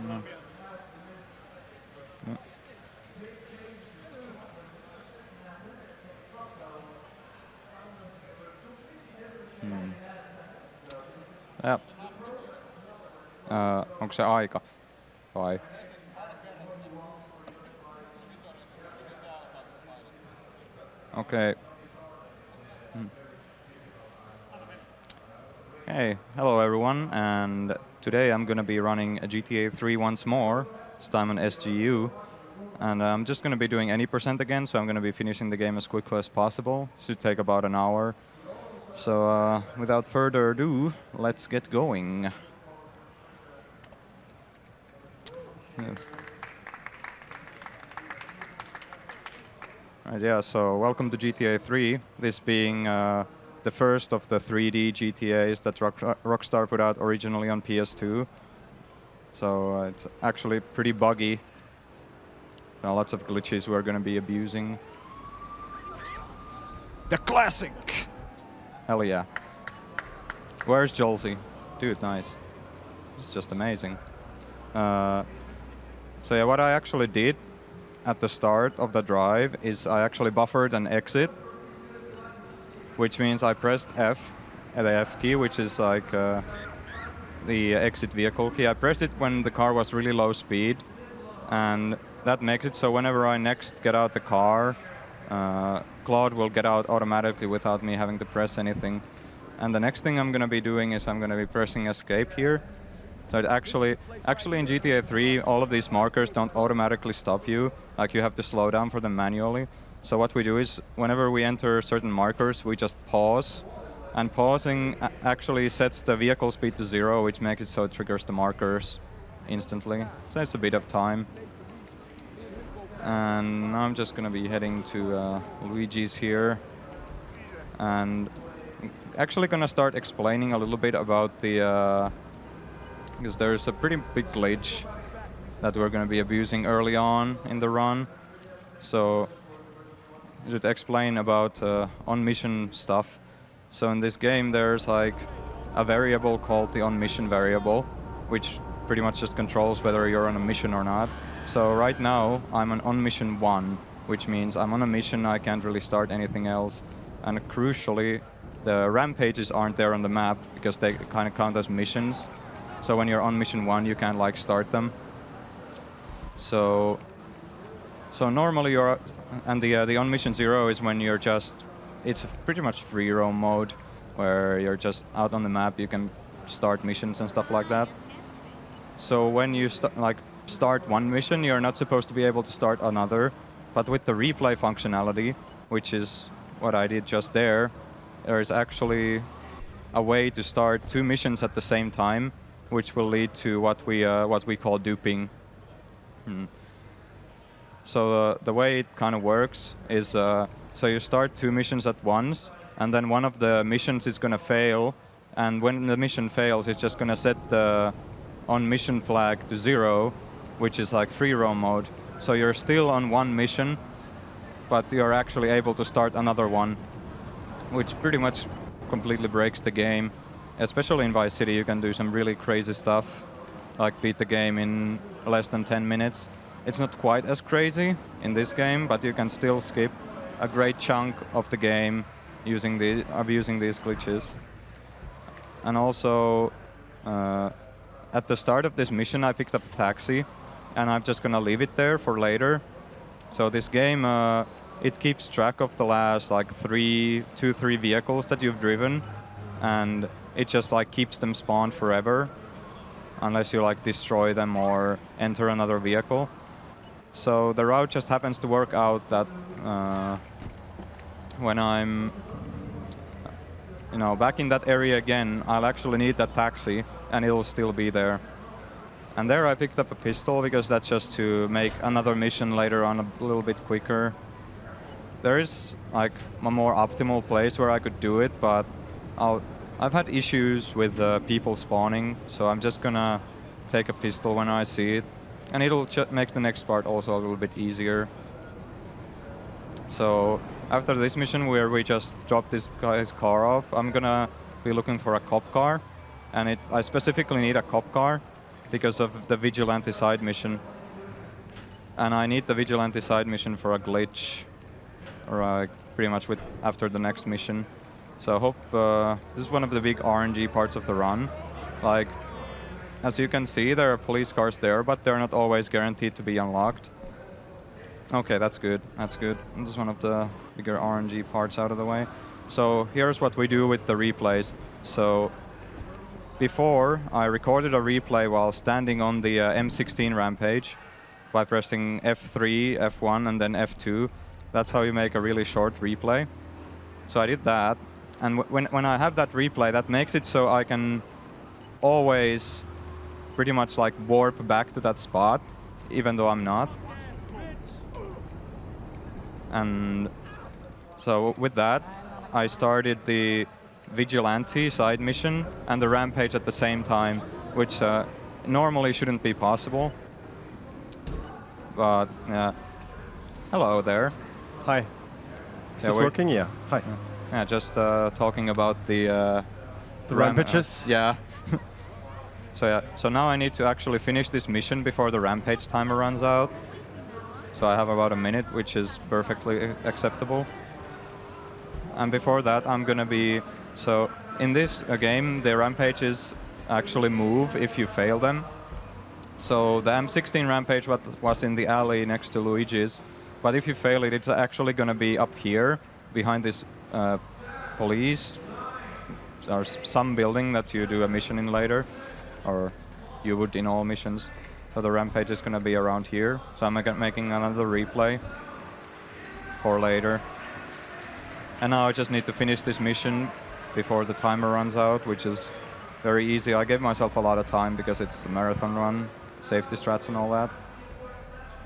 No. No. Ja. Onko se aika? Vai? Okay. Hey, hello everyone, and today I'm gonna be running a GTA 3 once more, this time on SGU, and I'm just gonna be doing any percent again, so I'm gonna be finishing the game as quickly as possible. Should take about an hour. So without further ado, let's get going. Yeah. Right, yeah, so welcome to GTA 3, this being the first of the 3D GTAs that Rockstar put out originally on PS2. So it's actually pretty buggy. Lots of glitches we're going to be abusing. The classic! Hell yeah. Where's Jolsey? Dude, nice. This is just amazing. So yeah, what I actually did at the start of the drive is I actually buffered an exit, which means I pressed F, the F key, which is like the exit vehicle key. I pressed it when the car was really low speed, and that makes it so whenever I next get out the car, Claude will get out automatically without me having to press anything. And the next thing I'm going to be doing is I'm going to be pressing escape here. So it actually in GTA 3, all of these markers don't automatically stop you. Like, you have to slow down for them manually. So what we do is, whenever we enter certain markers, we just pause. And pausing actually sets the vehicle speed to 0, which makes it so it triggers the markers instantly. So it's a bit of time. And now I'm just going to be heading to Luigi's here. And I'm actually going to start explaining a little bit about the... because there's a pretty big glitch that we're going to be abusing early on in the run. So I should explain about on-mission stuff. So in this game there's like a variable called the on-mission variable, which pretty much just controls whether you're on a mission or not. So right now I'm on mission 1, which means I'm on a mission, I can't really start anything else. And crucially, the rampages aren't there on the map because they kind of count as missions. So when you're on mission 1, you can't like start them. So normally you're, and the on mission 0 is when you're just, it's pretty much free roam mode, where you're just out on the map, you can start missions and stuff like that. So when you start one mission, you're not supposed to be able to start another. But with the replay functionality, which is what I did just there is actually a way to start 2 missions at the same time, which will lead to what we call duping. So the way it kind of works is, so you start 2 missions at once, and then one of the missions is going to fail, and when the mission fails, it's just going to set the on-mission flag to 0, which is like free roam mode. So you're still on one mission, but you're actually able to start another one, which pretty much completely breaks the game. Especially in Vice City, you can do some really crazy stuff, like beat the game in less than 10 minutes. It's not quite as crazy in this game, but you can still skip a great chunk of the game abusing these glitches. And also, at the start of this mission, I picked up a taxi, and I'm just going to leave it there for later. So this game, it keeps track of the last like 3 vehicles that you've driven, and it just like keeps them spawned forever, unless you like destroy them or enter another vehicle. So the route just happens to work out that when I'm back in that area again, I'll actually need that taxi, and it'll still be there. And there I picked up a pistol, because that's just to make another mission later on a little bit quicker. There is like a more optimal place where I could do it, but I've had issues with people spawning, so I'm just gonna take a pistol when I see it. And it'll make the next part also a little bit easier. So after this mission where we just drop this guy's car off, I'm gonna be looking for a cop car. And I specifically need a cop car because of the vigilante side mission. And I need the vigilante side mission for a glitch, or pretty much after the next mission. So I hope this is one of the big RNG parts of the run. Like, as you can see, there are police cars there, but they're not always guaranteed to be unlocked. Okay, that's good. That's good. This is one of the bigger RNG parts out of the way. So here's what we do with the replays. So before, I recorded a replay while standing on the M16 rampage by pressing F3, F1, and then F2. That's how you make a really short replay. So I did that. And when I have that replay, that makes it so I can always pretty much like warp back to that spot, even though I'm not. And so with that, I started the vigilante side mission and the rampage at the same time, which normally shouldn't be possible. But hello there. Hi. Is this working? Yeah. Hi. Yeah, just talking about the rampages. Yeah. So now I need to actually finish this mission before the rampage timer runs out. So I have about a minute, which is perfectly acceptable. And before that, I'm gonna be... So in this game, the rampages actually move if you fail them. So the M16 rampage was in the alley next to Luigi's. But if you fail it, it's actually gonna be up here, behind this police, or some building that you do a mission in later, or you would in all missions. So the rampage is going to be around here. So I'm making another replay for later. And now I just need to finish this mission before the timer runs out, which is very easy. I gave myself a lot of time because it's a marathon run, safety strats and all that.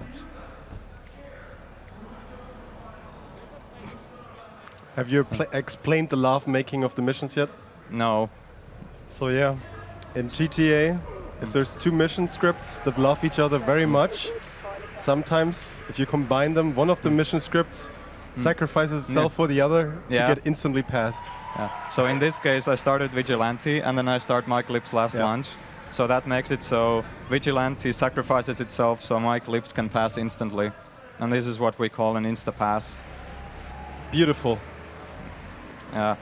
Oops. Have you explained the love making of the missions yet? No. So yeah, in GTA, if there's two mission scripts that love each other very much, sometimes if you combine them, one of the mission scripts sacrifices itself for the other to get instantly passed. Yeah. So in this case, I started Vigilante, and then I start Mike Lip's Last Lunch. So that makes it so Vigilante sacrifices itself so Mike Lips can pass instantly. And this is what we call an insta-pass. Beautiful. Yeah.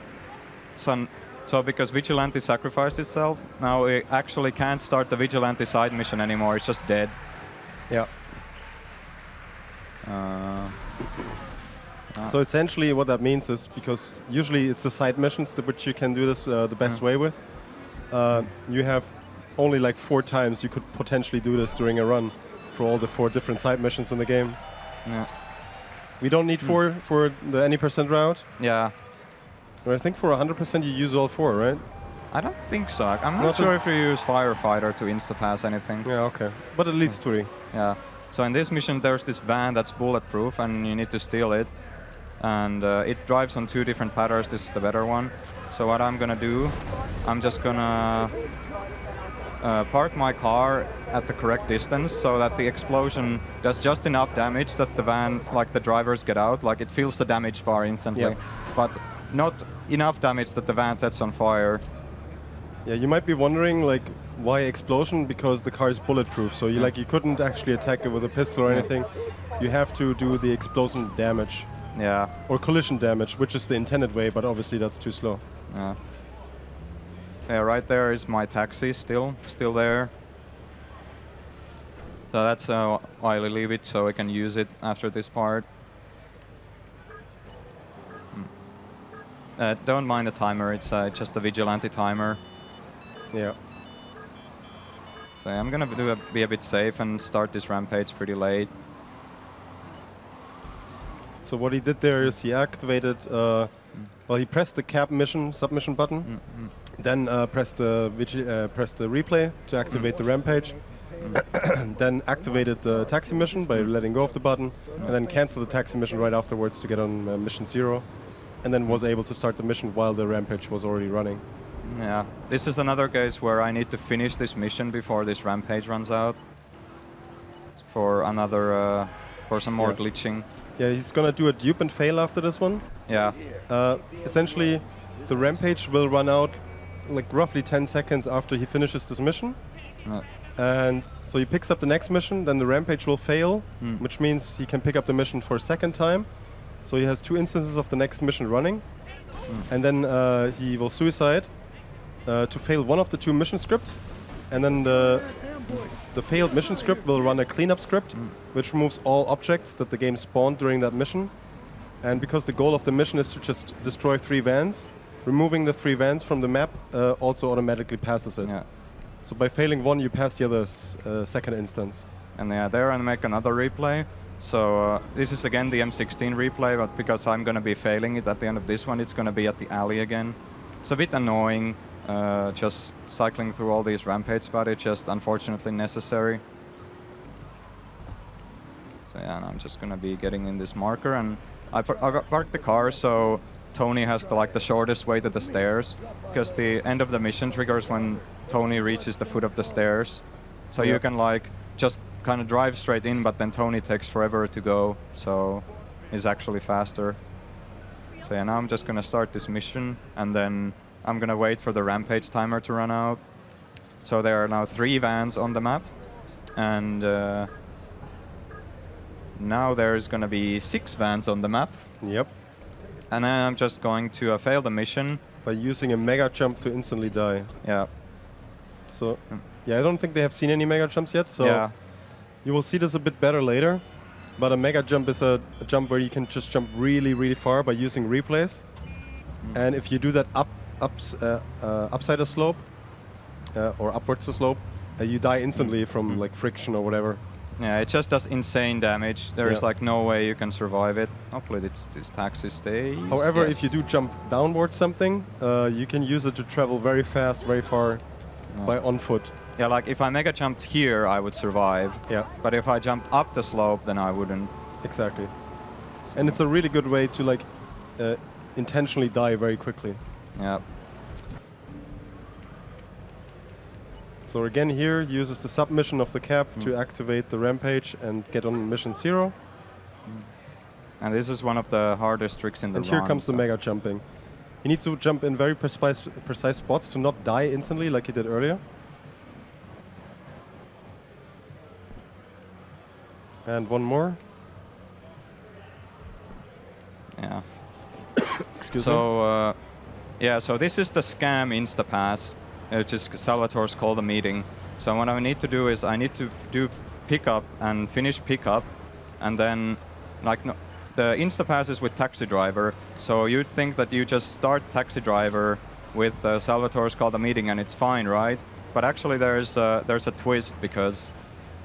So because Vigilante sacrificed itself, now we actually can't start the Vigilante side mission anymore. It's just dead. Yeah. So essentially what that means is, because usually it's the side missions which you can do this the best way with, you have only like 4 times you could potentially do this during a run for all the 4 different side missions in the game. Yeah. We don't need 4 for the any % route. Yeah. I think for 100% you use all 4, right? I don't think so. I'm not sure if you use Firefighter to insta-pass anything. Yeah, okay. But at least 3. Yeah. So in this mission, there's this van that's bulletproof, and you need to steal it. And it drives on 2 different patterns. This is the better one. So what I'm gonna do, I'm just gonna park my car at the correct distance so that the explosion does just enough damage that the van, like the drivers get out, like it feels the damage bar instantly. But not enough damage that the van sets on fire. Yeah, you might be wondering, like, why explosion? Because the car is bulletproof, so you you couldn't actually attack it with a pistol or anything. You have to do the explosion damage. Yeah. Or collision damage, which is the intended way, but obviously that's too slow. Yeah. Yeah, right there is my taxi still there. So that's why I leave it, so I can use it after this part. Don't mind the timer, it's just a Vigilante timer. Yeah. So I'm gonna be a bit safe and start this rampage pretty late. So what he did there is he activated, well, he pressed the cab submission button, then pressed the replay to activate the rampage, then activated the taxi mission by letting go of the button, and then canceled the taxi mission right afterwards to get on mission 0. And then was able to start the mission while the rampage was already running. Yeah, this is another case where I need to finish this mission before this rampage runs out. For some more glitching. Yeah, he's gonna do a dupe and fail after this one. Yeah. Essentially, the rampage will run out like roughly 10 seconds after he finishes this mission. And so he picks up the next mission, then the rampage will fail, which means he can pick up the mission for a second time. So he has 2 instances of the next mission running. And then he will suicide to fail one of the 2 mission scripts. And then the failed mission script will run a cleanup script, which removes all objects that the game spawned during that mission. And because the goal of the mission is to just destroy 3 vans, removing the 3 vans from the map also automatically passes it. Yeah. So by failing one, you pass the other second instance. And yeah, there I make another replay. So this is again the M16 replay, but because I'm going to be failing it at the end of this one, it's going to be at the alley again. It's a bit annoying, just cycling through all these rampage, but it's just unfortunately necessary. So yeah, and I'm just going to be getting in this marker, and I parked the car so Tony has the shortest way to the stairs, because the end of the mission triggers when Tony reaches the foot of the stairs. So you can just kind of drive straight in, but then Tony takes forever to go, so he's actually faster. So yeah, now I'm just gonna start this mission, and then I'm gonna wait for the rampage timer to run out. So there are now 3 vans on the map, and now there's gonna be 6 vans on the map. Yep. And then I'm just going to fail the mission. By using a mega jump to instantly die. Yeah. So, yeah, I don't think they have seen any mega jumps yet, so Yeah. you will see this a bit better later. But a mega jump is a jump where you can just jump really, really far by using replays. And if you do that upside a slope, or upwards a slope, you die instantly from friction or whatever. Yeah, it just does insane damage. There is no way you can survive it. Hopefully this taxi stays. However, if you do jump downwards something, you can use it to travel very fast, very far by on foot. Yeah, like if I mega jumped here, I would survive. Yeah. But if I jumped up the slope, then I wouldn't. Exactly. And it's a really good way to intentionally die very quickly. Yeah. So again here, uses the submission of the cap to activate the rampage and get on mission 0. And this is one of the hardest tricks in the And run. here comes the mega jumping. You need to jump in very precise spots to not die instantly like you did earlier. And one more. Yeah. Excuse me. So, yeah, so this is the scam InstaPass, which is Salvatore's call the meeting. So what I need to do is I need to do pickup and finish pickup, and then the InstaPass is with Taxi Driver. So you'd think that you just start Taxi Driver with Salvatore's call the meeting and it's fine, right? But actually there's a twist, because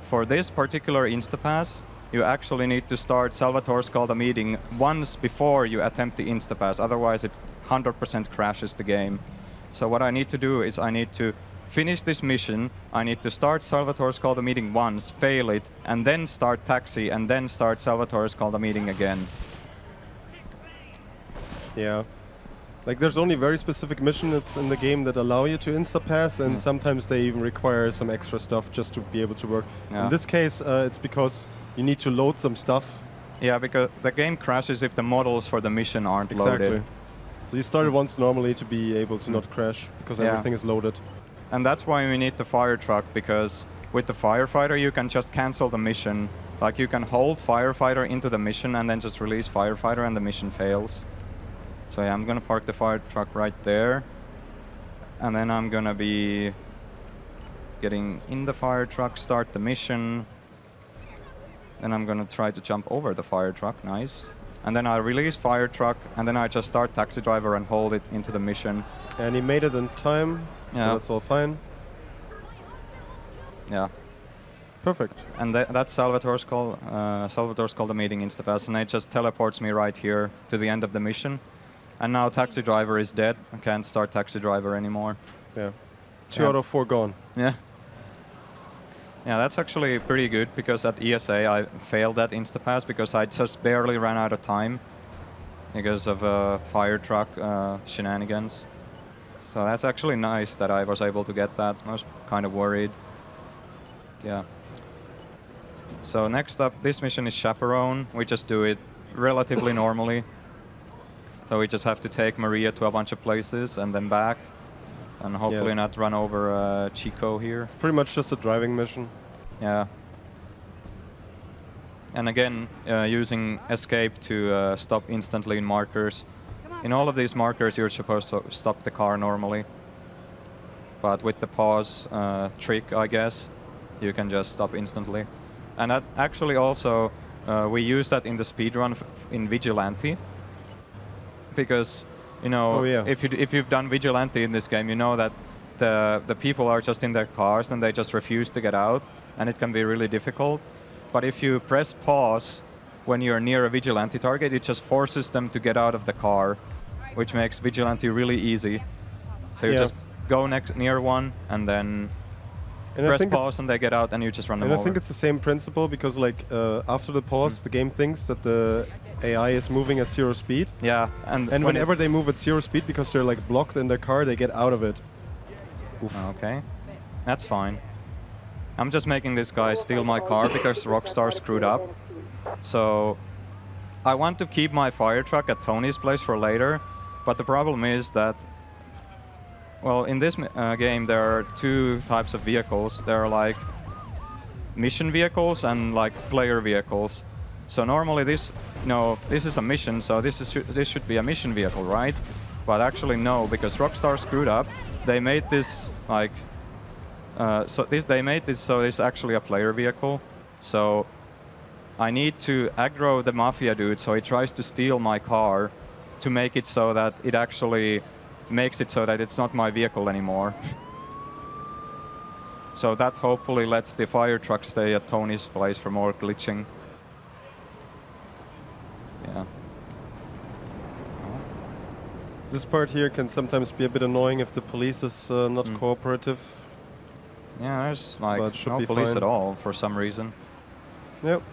for this particular InstaPass, you actually need to start Salvatore's call the meeting once before you attempt the InstaPass. Otherwise, it 100% crashes the game. So what I need to do is I need to finish this mission. I need to start Salvatore's call the meeting once, fail it, and then start Taxi, and then start Salvatore's call the meeting again. Yeah. There's only very specific missions in the game that allow you to InstaPass, and sometimes they even require some extra stuff just to be able to work. Yeah. In this case, it's because you need to load some stuff. Yeah, because the game crashes if the models for the mission aren't loaded. So you start it once normally to be able to not crash, because everything is loaded. And that's why we need the fire truck, because with the firefighter you can just cancel the mission. You can hold firefighter into the mission and then just release firefighter and the mission fails. So yeah, I'm gonna park the fire truck right there. And then I'm gonna be getting in the fire truck, start the mission. Then I'm gonna try to jump over the fire truck, nice. And then I release fire truck, and then I just start Taxi Driver and hold it into the mission. And he made it in time, so that's all fine. Yeah. Perfect. And that's Salvatore's call the meeting InstaPass, and it just teleports me right here to the end of the mission. And now Taxi Driver is dead. I can't start Taxi Driver anymore. Yeah. 2 out of 4 gone. Yeah. Yeah, that's actually pretty good, because at ESA I failed that InstaPass because I just barely ran out of time because of fire truck shenanigans. So that's actually nice that I was able to get that. I was kind of worried. Yeah. So next up, this mission is Chaperone. We just do it relatively normally. So we just have to take Maria to a bunch of places and then back. and hopefully not run over Chico here. It's pretty much just a driving mission. Yeah. And again, using escape to stop instantly in markers. In all of these markers, you're supposed to stop the car normally. But with the pause trick, I guess, you can just stop instantly. And that actually also, we use that in the speedrun in Vigilante. Because, you know, if you've done Vigilante in this game, you know that the people are just in their cars and they just refuse to get out, and it can be really difficult. But if you press pause when you're near a Vigilante target, it just forces them to get out of the car, which makes Vigilante really easy. So you just go near one and then press pause and they get out and you just run them over. And I think it's the same principle because like after the pause, the game thinks that the AI is moving at 0 speed. Yeah. And whenever they move at 0 speed because they're like blocked in their car, they get out of it. Oof. Okay. That's fine. I'm just making this guy steal my car because Rockstar screwed up. So I want to keep my fire truck at Tony's place for later, but the problem is that, well, in this game there are two types of vehicles. There are like mission vehicles and like player vehicles. So normally this is a mission, so this should be a mission vehicle, right? But actually no, because Rockstar screwed up. They made this like they made this so it's actually a player vehicle. So I need to aggro the mafia dude so he tries to steal my car to make it so that it actually makes it so that it's not my vehicle anymore. So that hopefully lets the fire truck stay at Tony's place for more glitching. Yeah. This part here can sometimes be a bit annoying if the police is not cooperative. Yeah, there's like no police at all for some reason. Yep,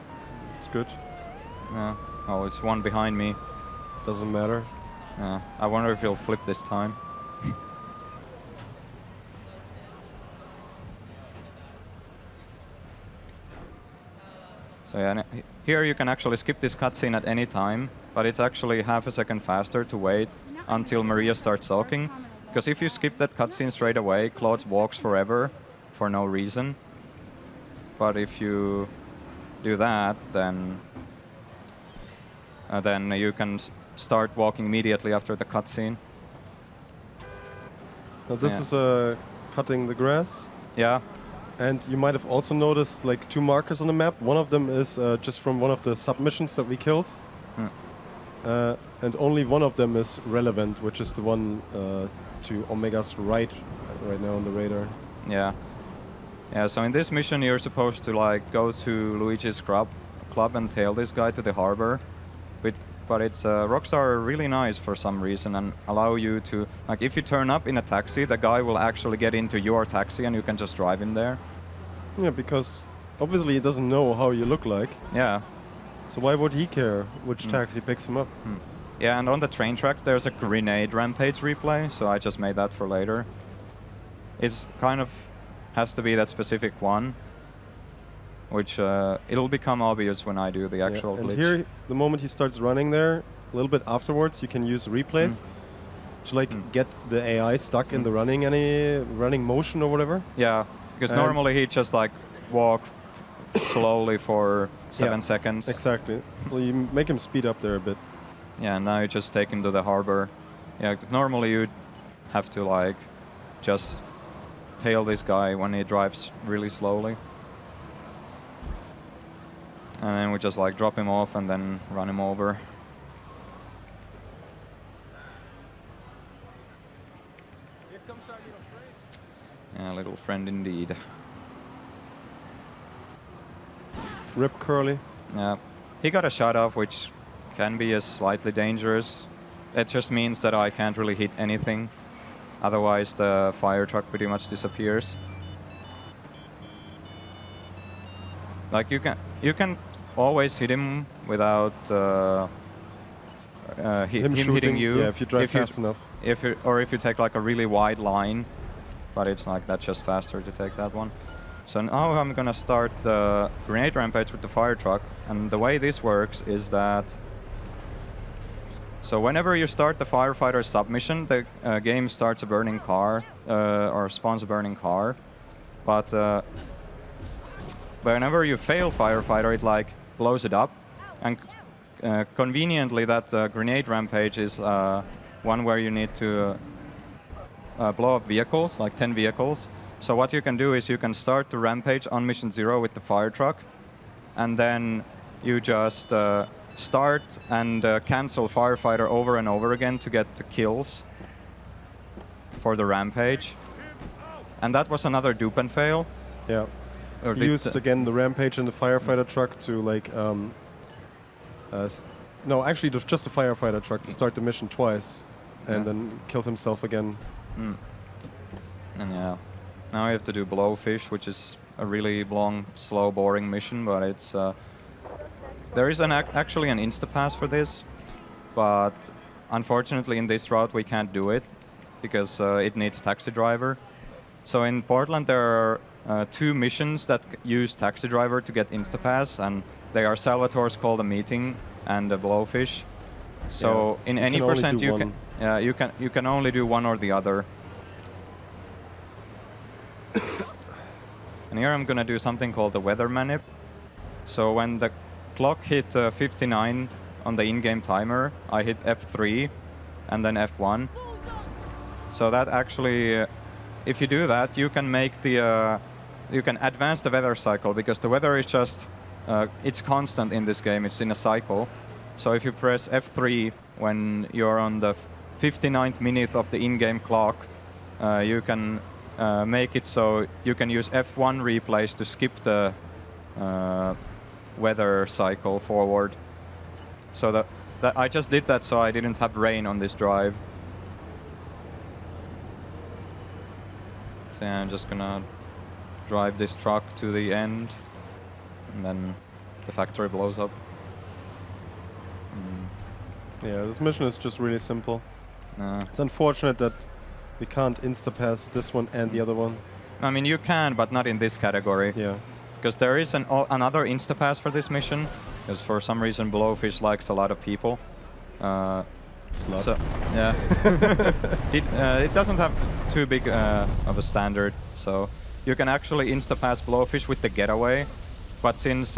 it's good. Yeah. Oh, it's one behind me. Doesn't matter. Yeah. I wonder if he'll flip this time. So yeah, here you can actually skip this cutscene at any time, but it's actually half a second faster to wait until Maria starts talking. Because if you skip that cutscene straight away, Claude walks forever for no reason. But if you do that, then you can start walking immediately after the cutscene. Now this is cutting the grass. Yeah. And you might have also noticed like two markers on the map. One of them is just from one of the submissions that we killed. And only one of them is relevant, which is the one to Omega's right now on the radar. Yeah. Yeah, so in this mission you're supposed to like go to Luigi's club and tail this guy to the harbor. But it's Rockstar are really nice for some reason and allow you to, like if you turn up in a taxi, the guy will actually get into your taxi and you can just drive in there. Yeah, because obviously he doesn't know how you look like. Yeah. So why would he care which taxi picks him up? Yeah, and on the train tracks there's a grenade rampage replay, so I just made that for later. It's kind of has to be that specific one, which it'll become obvious when I do the actual glitch. And here, the moment he starts running there, a little bit afterwards, you can use replays to like get the AI stuck in the running motion or whatever. Yeah, because normally he just like walk slowly for 7 seconds. Exactly. So you make him speed up there a bit. Yeah, and now you just take him to the harbor. Yeah, normally you'd have to like just tail this guy when he drives really slowly. And then we just like drop him off and then run him over. Here comes our little friend. Yeah, little friend indeed. Rip Curly. Yeah, he got a shot off, which can be slightly dangerous. It just means that I can't really hit anything. Otherwise, the fire truck pretty much disappears. Like you can always hit him without him hitting you. Yeah, if you drive fast enough. If you take like a really wide line, but it's like that's just faster to take that one. So now I'm gonna start the grenade rampage with the fire truck, and the way this works is that. So whenever you start the firefighter submission, the game starts a burning car or spawns a burning car. But whenever you fail firefighter, it like blows it up. And conveniently, that grenade rampage is one where you need to blow up vehicles, like 10 vehicles. So what you can do is you can start the rampage on mission 0 with the fire truck, and then you just start and cancel firefighter over and over again to get the kills for the rampage. And that was another dupe and fail. Yeah. Or He used again the rampage and the firefighter truck to like no, actually it was just a firefighter truck to start the mission twice, and then killed himself again. And yeah, now we have to do blowfish, which is a really long, slow, boring mission, but it's there is actually an insta-pass for this, but unfortunately in this route we can't do it because it needs taxi driver. So in Portland there are 2 missions that use taxi driver to get insta-pass, and they are Salvatore's Call the Meeting and the blowfish. So in any percent you can only do one or the other. And here I'm gonna do something called the weather manip. So when the clock hit 59 on the in-game timer, I hit F3 and then F1. So that actually, if you do that, you can make the you can advance the weather cycle, because the weather is just it's constant in this game. It's in a cycle. So if you press F3 when you're on the 59th minute of the in-game clock, you can make it so you can use F1 replays to skip the weather cycle forward. So that I just did that so I didn't have rain on this drive. So yeah, I'm just gonna drive this truck to the end, and then the factory blows up. Yeah, this mission is just really simple. It's unfortunate that we can't insta-pass this one and the other one. I mean, you can, but not in this category. Yeah. Because there is another insta-pass for this mission, because for some reason Blowfish likes a lot of people. Slut. So, yeah. It doesn't have too big of a standard, so you can actually insta-pass Blowfish with the getaway, but since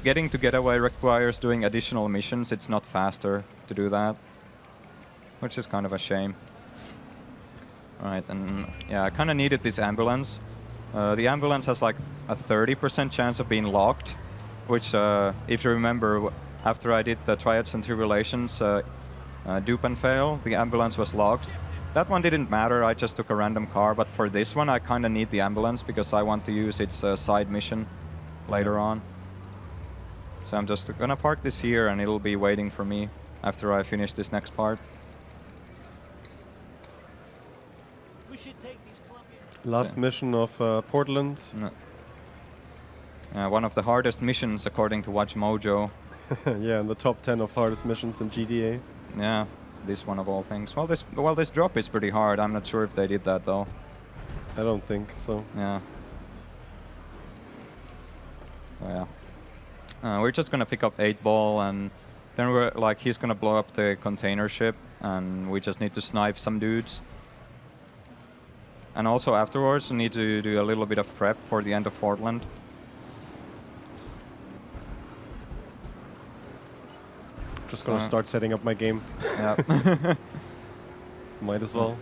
getting to getaway requires doing additional missions, it's not faster to do that, which is kind of a shame. Alright, and yeah, I kind of needed this ambulance. The ambulance has like a 30% chance of being locked, which, if you remember, after I did the Triads and Tribulations dupe and fail, the ambulance was locked. That one didn't matter, I just took a random car, but for this one I kind of need the ambulance because I want to use its side mission later on. So I'm just gonna park this here and it'll be waiting for me after I finish this next part. We should take these Colombians. Last mission of Portland. One of the hardest missions according to Watch Mojo. Yeah, in the top 10 of hardest missions in GTA. Yeah, this one of all things. Well, this drop is pretty hard. I'm not sure if they did that though. I don't think so. Yeah. Oh, yeah. We're just gonna pick up 8-ball, and then we're like, he's gonna blow up the container ship, and we just need to snipe some dudes. And also afterwards, we need to do a little bit of prep for the end of Portland. Just gonna start setting up my game. Yeah. Might as well.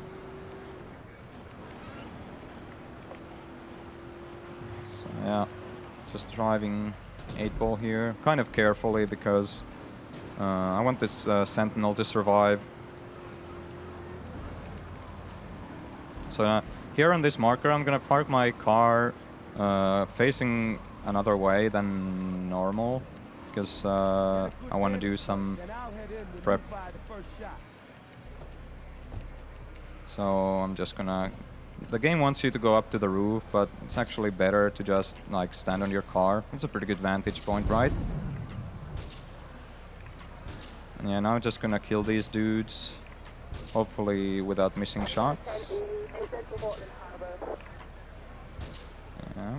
So, yeah, just driving 8-ball here, kind of carefully because I want this Sentinel to survive. So here on this marker, I'm gonna park my car facing another way than normal, because I want to do some prep. So I'm just gonna... The game wants you to go up to the roof, but it's actually better to just like stand on your car. It's a pretty good vantage point, right? And yeah, now I'm just gonna kill these dudes, hopefully without missing shots. Yeah.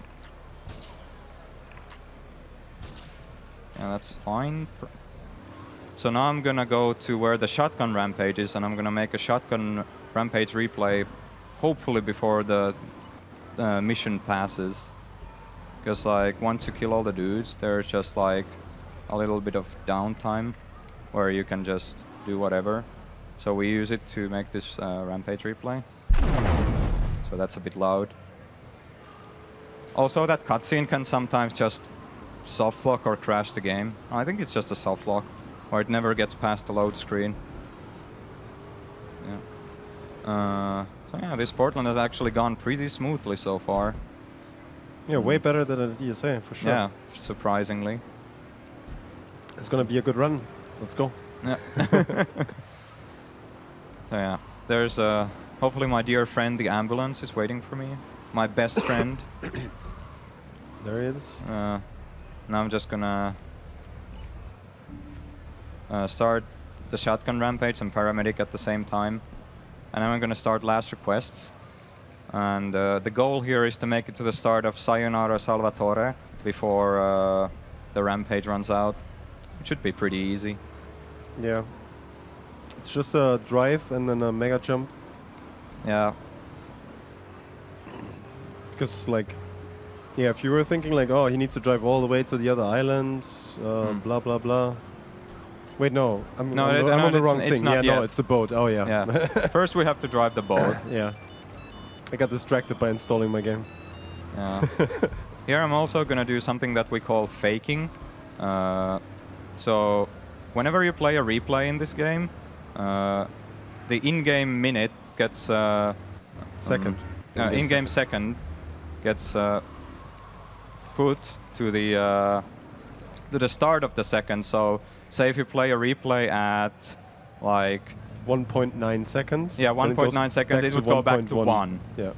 Yeah, that's fine. So now I'm gonna go to where the shotgun rampage is, and I'm gonna make a shotgun rampage replay, hopefully before the mission passes. Because like once you kill all the dudes, there's just like a little bit of downtime where you can just do whatever. So we use it to make this rampage replay. So that's a bit loud. Also, that cutscene can sometimes just soft lock or crash the game. I think it's just a soft lock, or it never gets past the load screen. Yeah. So yeah, this Portland has actually gone pretty smoothly so far. Yeah, way better than at ESA, for sure. Yeah, surprisingly. It's gonna be a good run. Let's go. Yeah. So yeah, there's hopefully my dear friend, the ambulance, is waiting for me. My best friend. There he is. Now I'm just gonna start the shotgun rampage and paramedic at the same time. And then I'm gonna start last requests. And the goal here is to make it to the start of Sayonara Salvatore before the rampage runs out. It should be pretty easy. Yeah. It's just a drive and then a mega jump. Yeah. Because, like, yeah, if you were thinking, like, oh, he needs to drive all the way to the other island, blah, blah, blah. Wait, no. I'm on the wrong thing. Yeah, no, it's the boat. Oh, yeah. Yeah. First we have to drive the boat. Yeah. I got distracted by installing my game. Yeah. Here I'm also going to do something that we call faking. So whenever you play a replay in this game, the in-game minute gets... Second. In-game second gets put to the start of the second. So say if you play a replay at like 1.9 seconds. Yeah, 1.9 seconds, it would go back to 1. Yeah.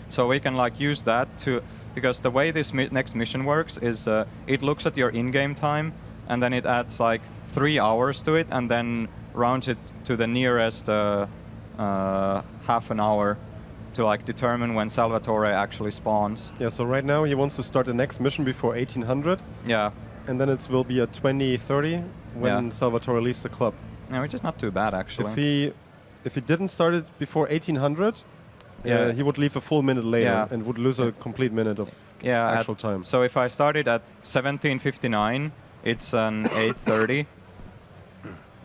So we can like use that to, because the way this next mission works is it looks at your in-game time and then it adds like 3 hours to it and then rounds it to the nearest half an hour to like determine when Salvatore actually spawns. Yeah, so right now he wants to start the next mission before 1800. Yeah. And then it will be at 2030 when Salvatore leaves the club. Yeah, which is not too bad actually. If he didn't start it before 1800, he would leave a full minute later and would lose a complete minute of actual time. So if I started at 1759, it's an 8:30.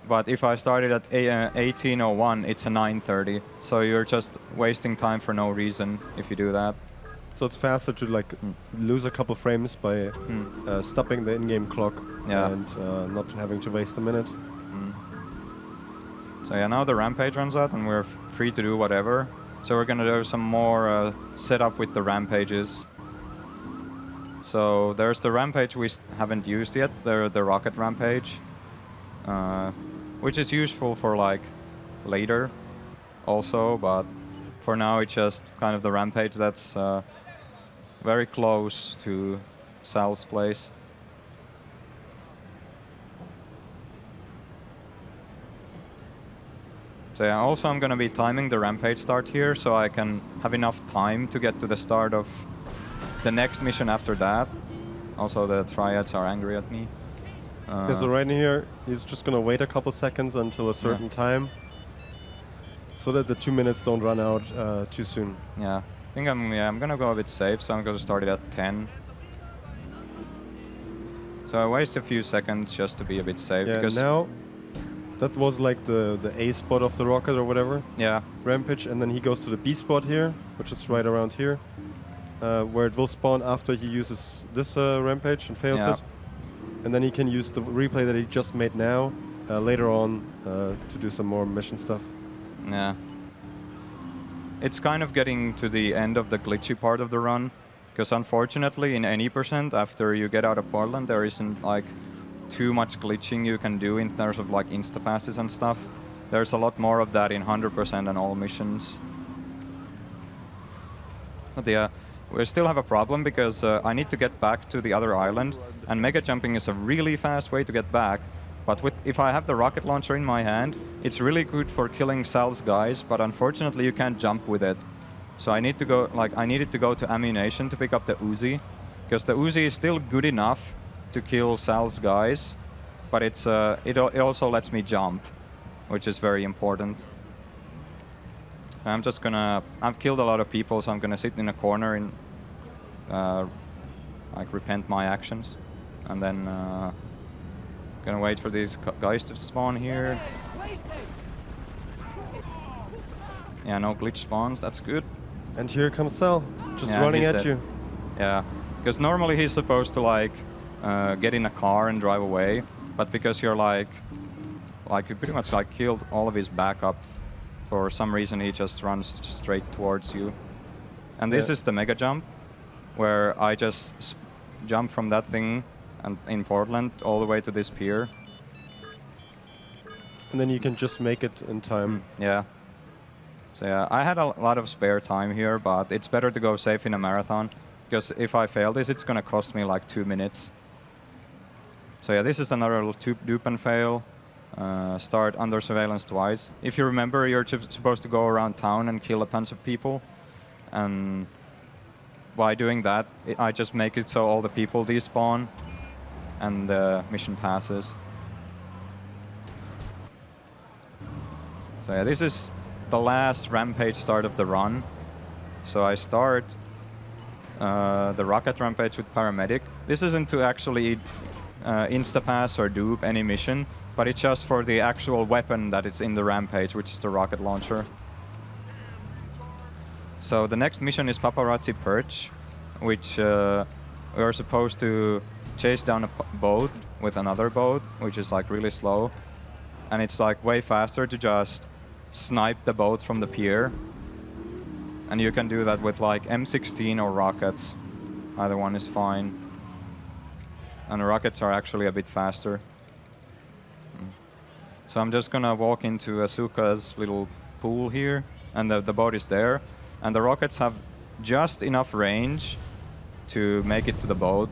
But if I started at 1801, it's a 9:30. So you're just wasting time for no reason if you do that. So it's faster to like lose a couple frames by stopping the in-game clock and not having to waste a minute. So yeah, now the rampage runs out and we're free to do whatever. So we're gonna do some more setup with the rampages. So there's the rampage we haven't used yet, the rocket rampage, which is useful for like later also, but for now it's just kind of the rampage that's very close to Sal's place. So yeah, also I'm gonna be timing the rampage start here so I can have enough time to get to the start of the next mission after that. Also the triads are angry at me. So right in here, he's just gonna wait a couple seconds until a certain time so that the 2 minutes don't run out too soon. Yeah, I think I'm gonna go a bit safe, so I'm gonna start it at 10. So I waste a few seconds just to be a bit safe. Yeah, because now that was like the A spot of the rocket or whatever. Yeah. Rampage, and then he goes to the B spot here, which is right around here, where it will spawn after he uses this rampage and fails it. And then he can use the replay that he just made now later on to do some more mission stuff. Yeah. It's kind of getting to the end of the glitchy part of the run, because unfortunately in any percent after you get out of Portland there isn't like too much glitching you can do in terms of like insta-passes and stuff. There's a lot more of that in 100% and all missions. But yeah, we still have a problem because I need to get back to the other island, and mega jumping is a really fast way to get back. But if I have the rocket launcher in my hand, it's really good for killing Sal's guys, but unfortunately you can't jump with it. So I need to go, I needed to go to ammunition to pick up the Uzi, because the Uzi is still good enough to kill Sal's guys, but it also lets me jump, which is very important. I'm just gonna. I've killed a lot of people, so I'm gonna sit in a corner and like repent my actions, and then gonna wait for these guys to spawn here. Yeah, no glitch spawns. That's good. And here comes Cell, just Yeah, running he's at dead. you. Yeah, because normally he's supposed to like get in a car and drive away, but because you're like you pretty much like killed all of his backup, for some reason he just runs straight towards you. And this Yeah. is the mega jump, where I just jump from that thing and in Portland all the way to this pier. And then you can just make it in time. Yeah. So yeah, I had a lot of spare time here, but it's better to go safe in a marathon, because if I fail this, it's gonna cost me like 2 minutes. So yeah, this is another little dupe and fail. Start under surveillance twice. If you remember, you're supposed to go around town and kill a bunch of people, and by doing that, I just make it so all the people despawn, and the mission passes. So yeah, this is the last rampage start of the run. So I start the rocket rampage with paramedic. This isn't to actually insta-pass or dupe any mission, but it's just for the actual weapon that is in the rampage, which is the rocket launcher. So the next mission is Paparazzi Perch, which we're supposed to chase down a boat with another boat, which is like really slow. And it's like way faster to just snipe the boat from the pier. And you can do that with like M16 or rockets. Either one is fine. And the rockets are actually a bit faster. So I'm just gonna walk into Asuka's little pool here, and the boat is there. And the rockets have just enough range to make it to the boat.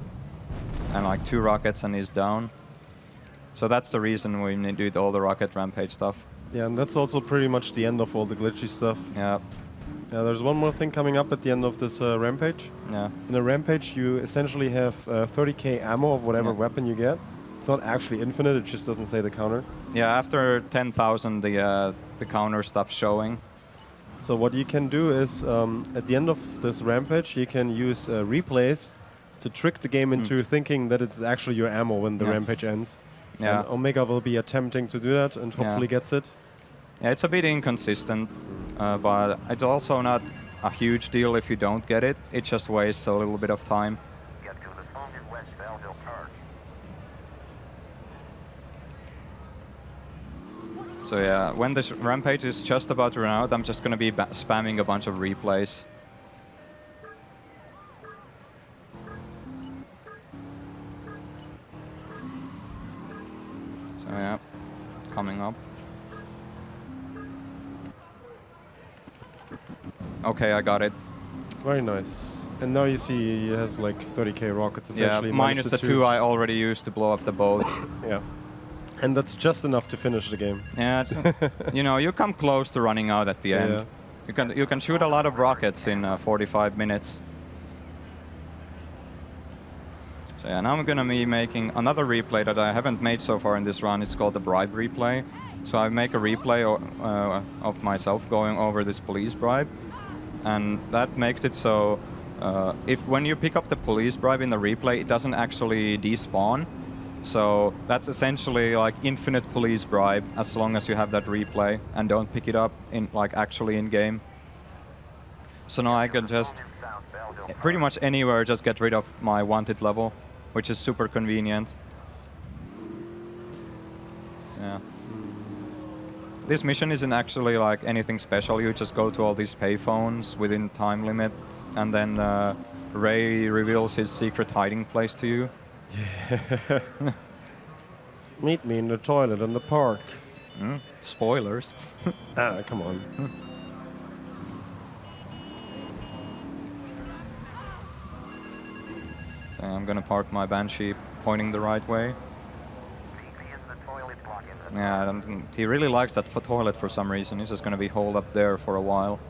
And like 2 rockets and he's down. So that's the reason we need to do all the rocket rampage stuff. Yeah, and that's also pretty much the end of all the glitchy stuff. Yeah. Yeah, there's one more thing coming up at the end of this rampage. Yeah. In a rampage, you essentially have 30k ammo of whatever weapon you get. It's not actually infinite, it just doesn't say the counter. Yeah, after 10,000 the counter stops showing. So what you can do is, at the end of this rampage, you can use replays to trick the game into thinking that it's actually your ammo when the rampage ends. Yeah. And Omega will be attempting to do that and hopefully gets it. Yeah, it's a bit inconsistent, but it's also not a huge deal if you don't get it. It just wastes a little bit of time. Get to the phone in West Belleville Park. So yeah, when this rampage is just about to run out, I'm just gonna be spamming a bunch of replays. So yeah, coming up. Okay, I got it. Very nice. And now you see he has like 30k rockets essentially. Yeah, minus the 2 I already used to blow up the boat. Yeah. And that's just enough to finish the game. Yeah, you know, you come close to running out at the end. Yeah. You can shoot a lot of rockets in 45 minutes. So yeah, now I'm gonna be making another replay that I haven't made so far in this run. It's called the bribe replay. So I make a replay of myself going over this police bribe, and that makes it so if when you pick up the police bribe in the replay, it doesn't actually despawn. So that's essentially like infinite police bribe as long as you have that replay and don't pick it up in like actually in game. So now I can just pretty much anywhere just get rid of my wanted level, which is super convenient. Yeah. This mission isn't actually like anything special. You just go to all these payphones within time limit, and then Ray reveals his secret hiding place to you. Meet me in the toilet in the park. Spoilers. Come on. I'm gonna park my Banshee pointing the right way. Yeah, I don't think he really likes that toilet for some reason. He's just gonna be holed up there for a while.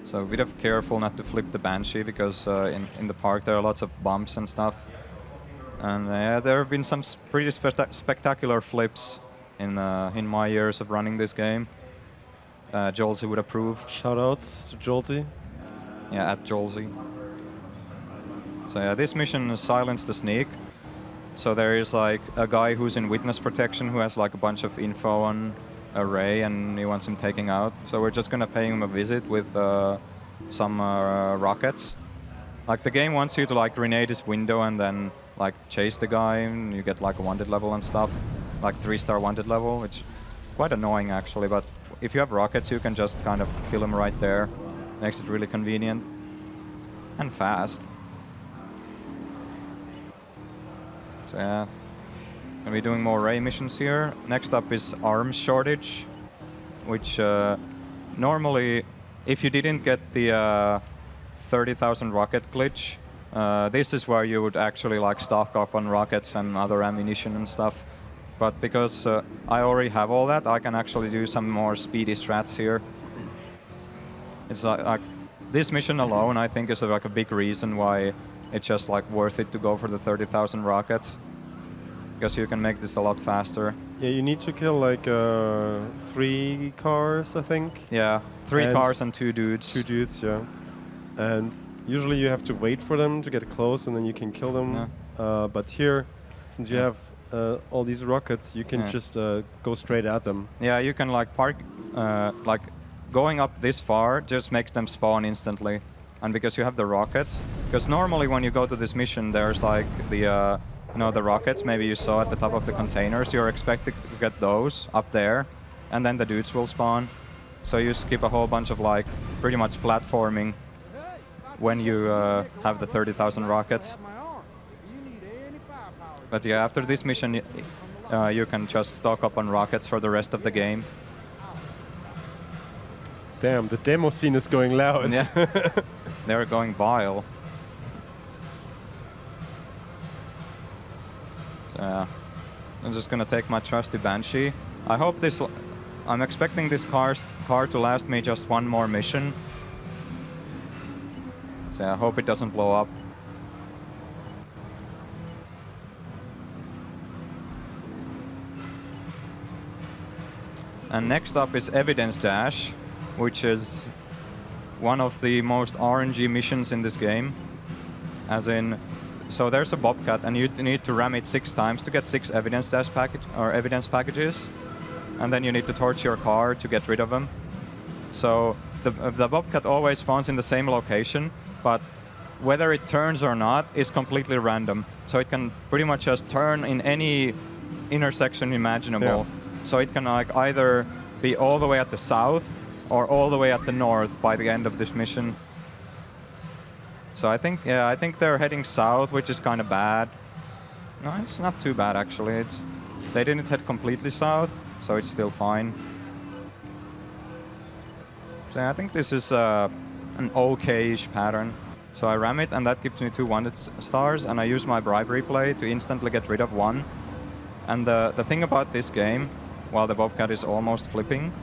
So a bit of careful not to flip the Banshee because in the park there are lots of bumps and stuff. And there have been some pretty spectacular flips in my years of running this game. Jolzy would approve. Shoutouts to Jolty. Yeah, at Jolzy. So yeah, this mission is Silence the Sneak. So there is like a guy who's in witness protection who has like a bunch of info on Ray and he wants him taken out. So we're just gonna pay him a visit with some rockets. Like the game wants you to like grenade his window and then like chase the guy and you get like a wanted level and stuff. Like 3-star wanted level, which is quite annoying actually, but if you have rockets you can just kind of kill him right there. Makes it really convenient. And fast. So yeah, gonna be doing more Ray missions here. Next up is arms shortage, which normally, if you didn't get the 30,000 rocket glitch, this is where you would actually like stock up on rockets and other ammunition and stuff. But because I already have all that, I can actually do some more speedy strats here. It's like this mission alone, I think, is like a big reason why it's just like worth it to go for the 30,000 rockets, because you can make this a lot faster. Yeah, you need to kill like 3 cars, I think. Yeah, 3 And cars and 2 dudes. 2 dudes, yeah. And usually you have to wait for them to get close and then you can kill them. Yeah. But here, since you have all these rockets, you can just go straight at them. Yeah, you can like park, like going up this far just makes them spawn instantly. And because you have the rockets, because normally when you go to this mission, there's like the the rockets maybe you saw at the top of the containers. You're expected to get those up there, and then the dudes will spawn. So you skip a whole bunch of like pretty much platforming when you have the 30,000 rockets. But yeah, after this mission, you can just stock up on rockets for the rest of the game. Damn, the demo scene is going loud. Yeah, they're going vile. So yeah, I'm just gonna take my trusty Banshee. I hope this. I'm expecting this car to last me just one more mission. So I hope it doesn't blow up. And next up is Evidence Dash, which is one of the most RNG missions in this game. As in, so there's a Bobcat and you need to ram it 6 times to get 6 evidence dash evidence packages. And then you need to torch your car to get rid of them. So the Bobcat always spawns in the same location, but whether it turns or not is completely random. So it can pretty much just turn in any intersection imaginable. Yeah. So it can like either be all the way at the south or all the way at the north by the end of this mission. So I think they're heading south, which is kind of bad. No, it's not too bad actually. They didn't head completely south, so it's still fine. So I think this is an okay-ish pattern. So I ram it, and that gives me 2 wanted stars, and I use my bribery play to instantly get rid of 1. And the thing about this game, while the Bobcat is almost flipping,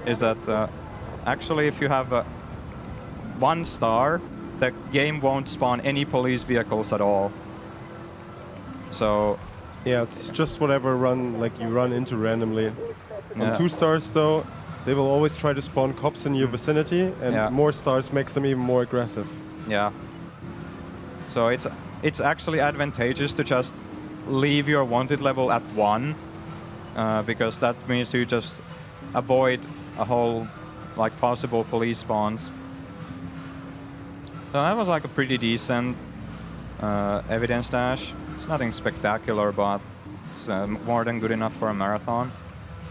is that actually if you have 1 star, the game won't spawn any police vehicles at all. So yeah, it's just whatever you run into randomly. Yeah. On 2 stars though, they will always try to spawn cops in your vicinity, and more stars makes them even more aggressive. yeah. So it's actually advantageous to just leave your wanted level at 1, because that means you just avoid a whole like possible police spawns. So that was like a pretty decent evidence dash. It's nothing spectacular, but it's more than good enough for a marathon.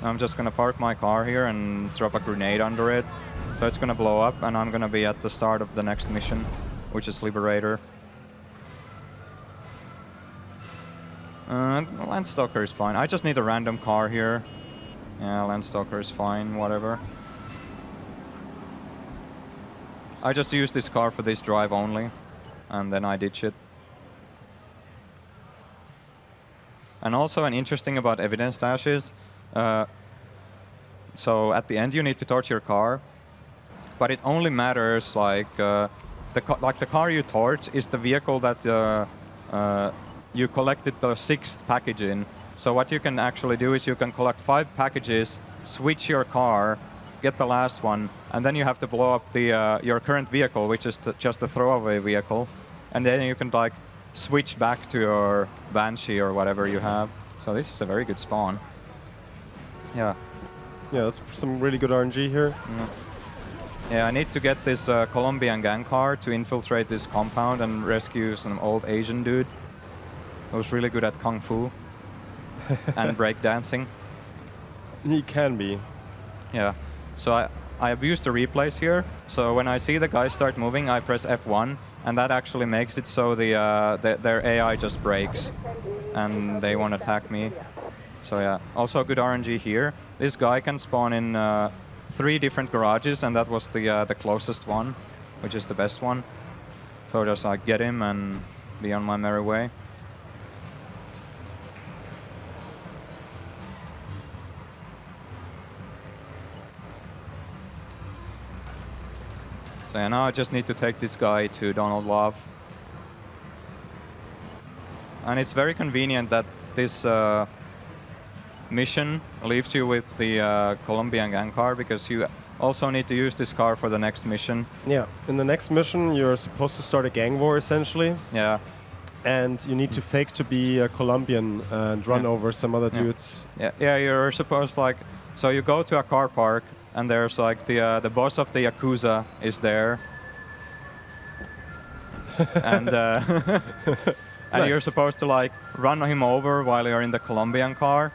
I'm just gonna park my car here and drop a grenade under it. So it's gonna blow up, and I'm gonna be at the start of the next mission, which is Liberator. Landstalker is fine. I just need a random car here. Yeah, Landstalker is fine, whatever. I just use this car for this drive only, and then I ditch it. And also an interesting about evidence dashes, so at the end you need to torch your car, but it only matters like the car you torch is the vehicle that you collected the 6th package in. So what you can actually do is you can collect 5 packages, switch your car, get the last one, and then you have to blow up the your current vehicle, which is just a throwaway vehicle, and then you can like switch back to your Banshee or whatever you have. So this is a very good spawn. Yeah. Yeah, that's some really good RNG here. Yeah, I need to get this Colombian gang car to infiltrate this compound and rescue some old Asian dude who's really good at kung fu and breakdancing. He can be. Yeah. So I have used the replays here. So when I see the guys start moving, I press F1, and that actually makes it so their AI just breaks, and they won't attack me. So yeah, also good RNG here. This guy can spawn in 3 different garages, and that was the closest one, which is the best one. So just like get him and be on my merry way. So yeah, now I just need to take this guy to Donald Love. And it's very convenient that this mission leaves you with the Colombian gang car, because you also need to use this car for the next mission. Yeah, in the next mission you're supposed to start a gang war essentially. Yeah. And you need to fake to be a Colombian and run over some other dudes. Yeah, you're supposed like, so you go to a car park, and there's like the boss of the Yakuza is there. And and you're supposed to like run him over while you're in the Colombian car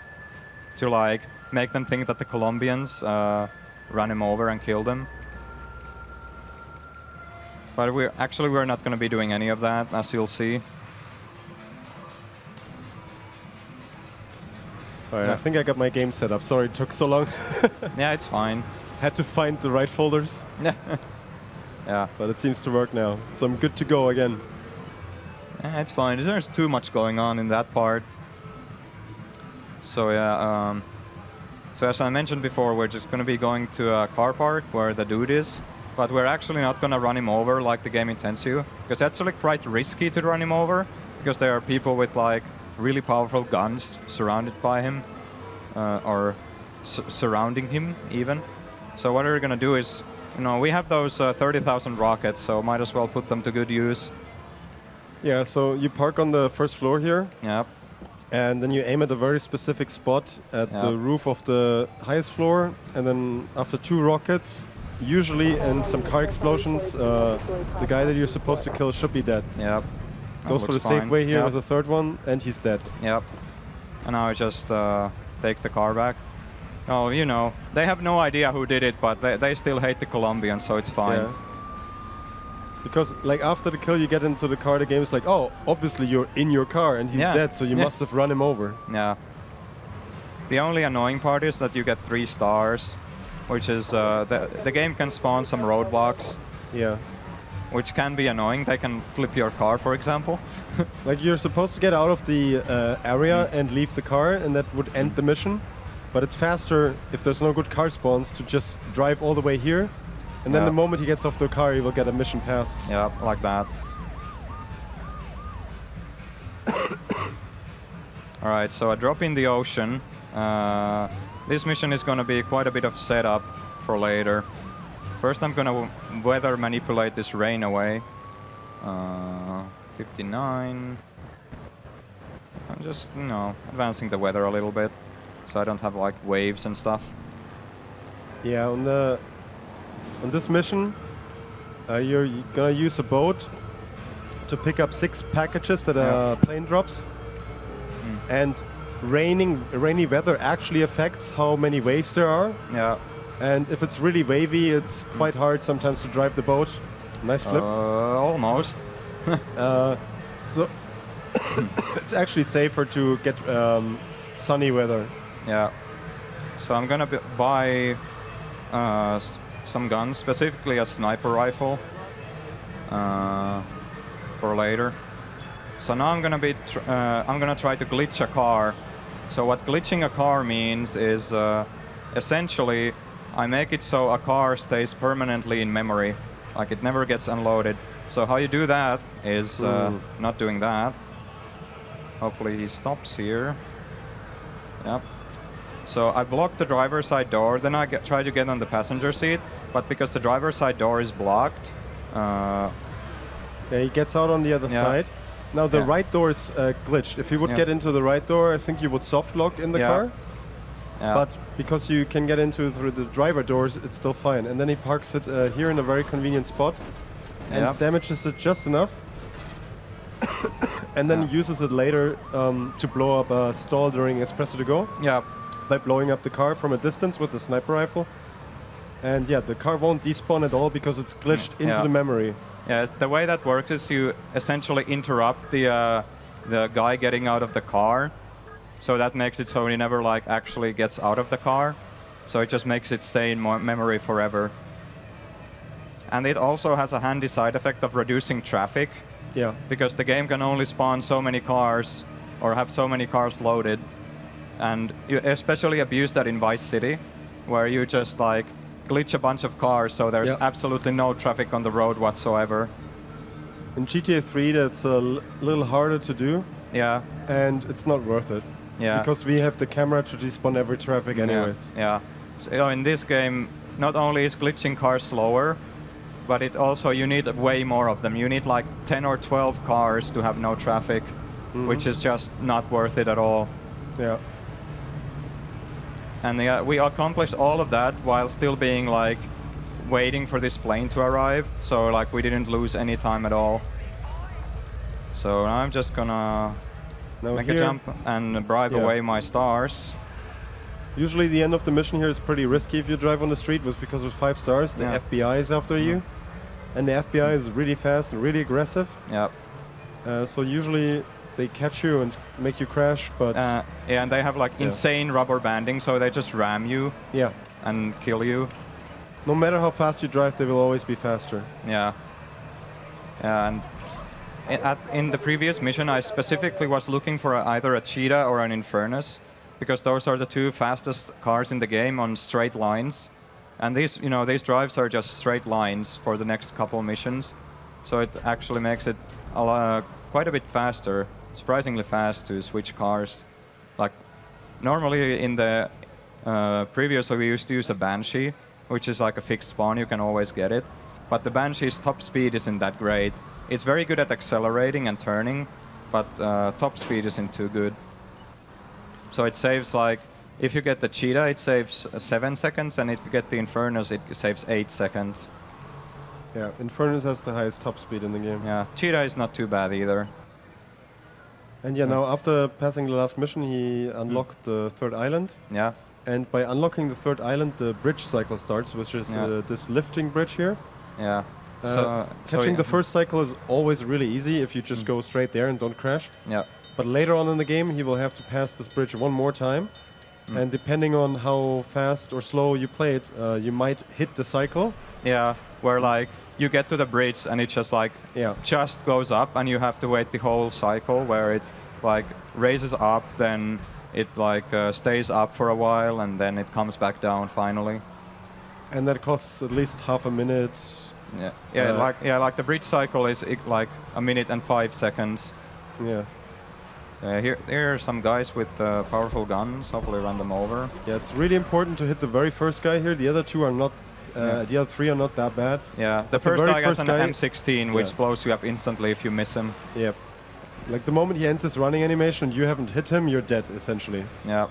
to like make them think that the Colombians run him over and kill them. But we're not going to be doing any of that, as you'll see. Alright, I think I got my game set up. Sorry it took so long. Yeah, it's fine. Had to find the right folders. Yeah. But it seems to work now. So I'm good to go again. Yeah, it's fine. There's too much going on in that part. So yeah, so as I mentioned before, we're just going to be going to a car park where the dude is, but we're actually not going to run him over like the game intends you, because it's actually quite risky to run him over, because there are people with like really powerful guns surrounded by him, or surrounding him even. So what we're going to do is, you know, we have those 30,000 rockets, so might as well put them to good use. Yeah, so you park on the first floor here. Yep. And then you aim at a very specific spot at the roof of the highest floor. And then after 2 rockets, usually in some car explosions, the guy that you're supposed to kill should be dead. Yep. Goes for the safe way here with the 3rd one, and he's dead. Yep. And now I just take the car back. Oh, you know, they have no idea who did it, but they still hate the Colombians, so it's fine. Yeah. Because like after the kill you get into the car, the game is like, oh, obviously you're in your car and he's dead, so you must have run him over. Yeah. The only annoying part is that you get 3 stars, which is the game can spawn some roadblocks. Yeah. Which can be annoying. They can flip your car, for example. Like you're supposed to get out of the area and leave the car, and that would end the mission. But it's faster if there's no good car spawns to just drive all the way here. And then the moment he gets off the car, he will get a mission passed. Yeah, like that. Alright, so I drop in the ocean. This mission is going to be quite a bit of setup for later. First I'm going to weather manipulate this rain away. 59. I'm just, you know, advancing the weather a little bit, so I don't have like waves and stuff. Yeah, on this mission, you're gonna use a boat to pick up 6 packages that are plane drops. And rainy weather actually affects how many waves there are. Yeah. And if it's really wavy, it's quite hard sometimes to drive the boat. Nice flip. Almost. So it's actually safer to get sunny weather. Yeah. So I'm gonna buy some guns, specifically a sniper rifle, for later. So now I'm gonna try to glitch a car. So what glitching a car means is essentially I make it so a car stays permanently in memory, like it never gets unloaded. So how you do that is not doing that. Hopefully he stops here. Yep. So I block the driver's side door, then I try to get on the passenger seat, but because the driver's side door is blocked, Yeah, he gets out on the other side. Now the right door is glitched. If you would get into the right door, I think you would soft lock in the car. Yeah. But because you can get into through the driver doors, it's still fine. And then he parks it here in a very convenient spot and damages it just enough. And then uses it later to blow up a stall during Espresso to Go. Yeah. By blowing up the car from a distance with the sniper rifle. And yeah, the car won't despawn at all because it's glitched into the memory. Yeah, the way that works is you essentially interrupt the guy getting out of the car. So that makes it so he never like actually gets out of the car. So it just makes it stay in memory forever. And it also has a handy side effect of reducing traffic. Yeah. Because the game can only spawn so many cars or have so many cars loaded. And you especially abuse that in Vice City, where you just like glitch a bunch of cars so there's absolutely no traffic on the road whatsoever. In GTA 3 that's a little harder to do. Yeah. And it's not worth it. Yeah. Because we have the camera to despawn every traffic anyways. Yeah. So in this game, not only is glitching cars slower, but it also, you need way more of them. You need like 10 or 12 cars to have no traffic, which is just not worth it at all. Yeah. And we accomplished all of that while still being like waiting for this plane to arrive. So like we didn't lose any time at all. So now I'm just gonna make a jump and bribe away my stars. Usually the end of the mission here is pretty risky if you drive on the street, because with 5 stars the FBI is after you. And the FBI is really fast and really aggressive. Yeah. So usually they catch you and make you crash, but... yeah, and they have like insane rubber banding, so they just ram you and kill you. No matter how fast you drive, they will always be faster. Yeah. And in the previous mission, I specifically was looking for either a Cheetah or an Infernus, because those are the 2 fastest cars in the game on straight lines. And these, you know, these drives are just straight lines for the next couple missions. So it actually makes it quite a bit faster, surprisingly fast to switch cars. Like normally in the previously we used to use a Banshee, which is like a fixed spawn, you can always get it. But the Banshee's top speed isn't that great. It's very good at accelerating and turning, but top speed isn't too good. So it saves like, if you get the Cheetah, it saves 7 seconds, and if you get the Infernus, it saves 8 seconds. Yeah, Infernus has the highest top speed in the game. Yeah, Cheetah is not too bad either. And now after passing the last mission, he unlocked the 3rd island. Yeah. And by unlocking the 3rd island, the bridge cycle starts, which is this lifting bridge here. Yeah. Catching the first cycle is always really easy if you just go straight there and don't crash. Yeah. But later on in the game, he will have to pass this bridge one more time. And depending on how fast or slow you play it, you might hit the cycle. Yeah, where like you get to the bridge and it just like just goes up, and you have to wait the whole cycle where it like raises up, then it like stays up for a while, and then it comes back down finally. And that costs at least half a minute. Yeah, like the bridge cycle is like 1 minute and 5 seconds. Yeah. Here are some guys with powerful guns. Hopefully run them over. Yeah, it's really important to hit the very first guy here. The other 2 are not. The other 3 are not that bad. Yeah, the first guy has an M16, which blows you up instantly if you miss him. Yep. Like the moment he ends his running animation, you haven't hit him, you're dead essentially. Yeah.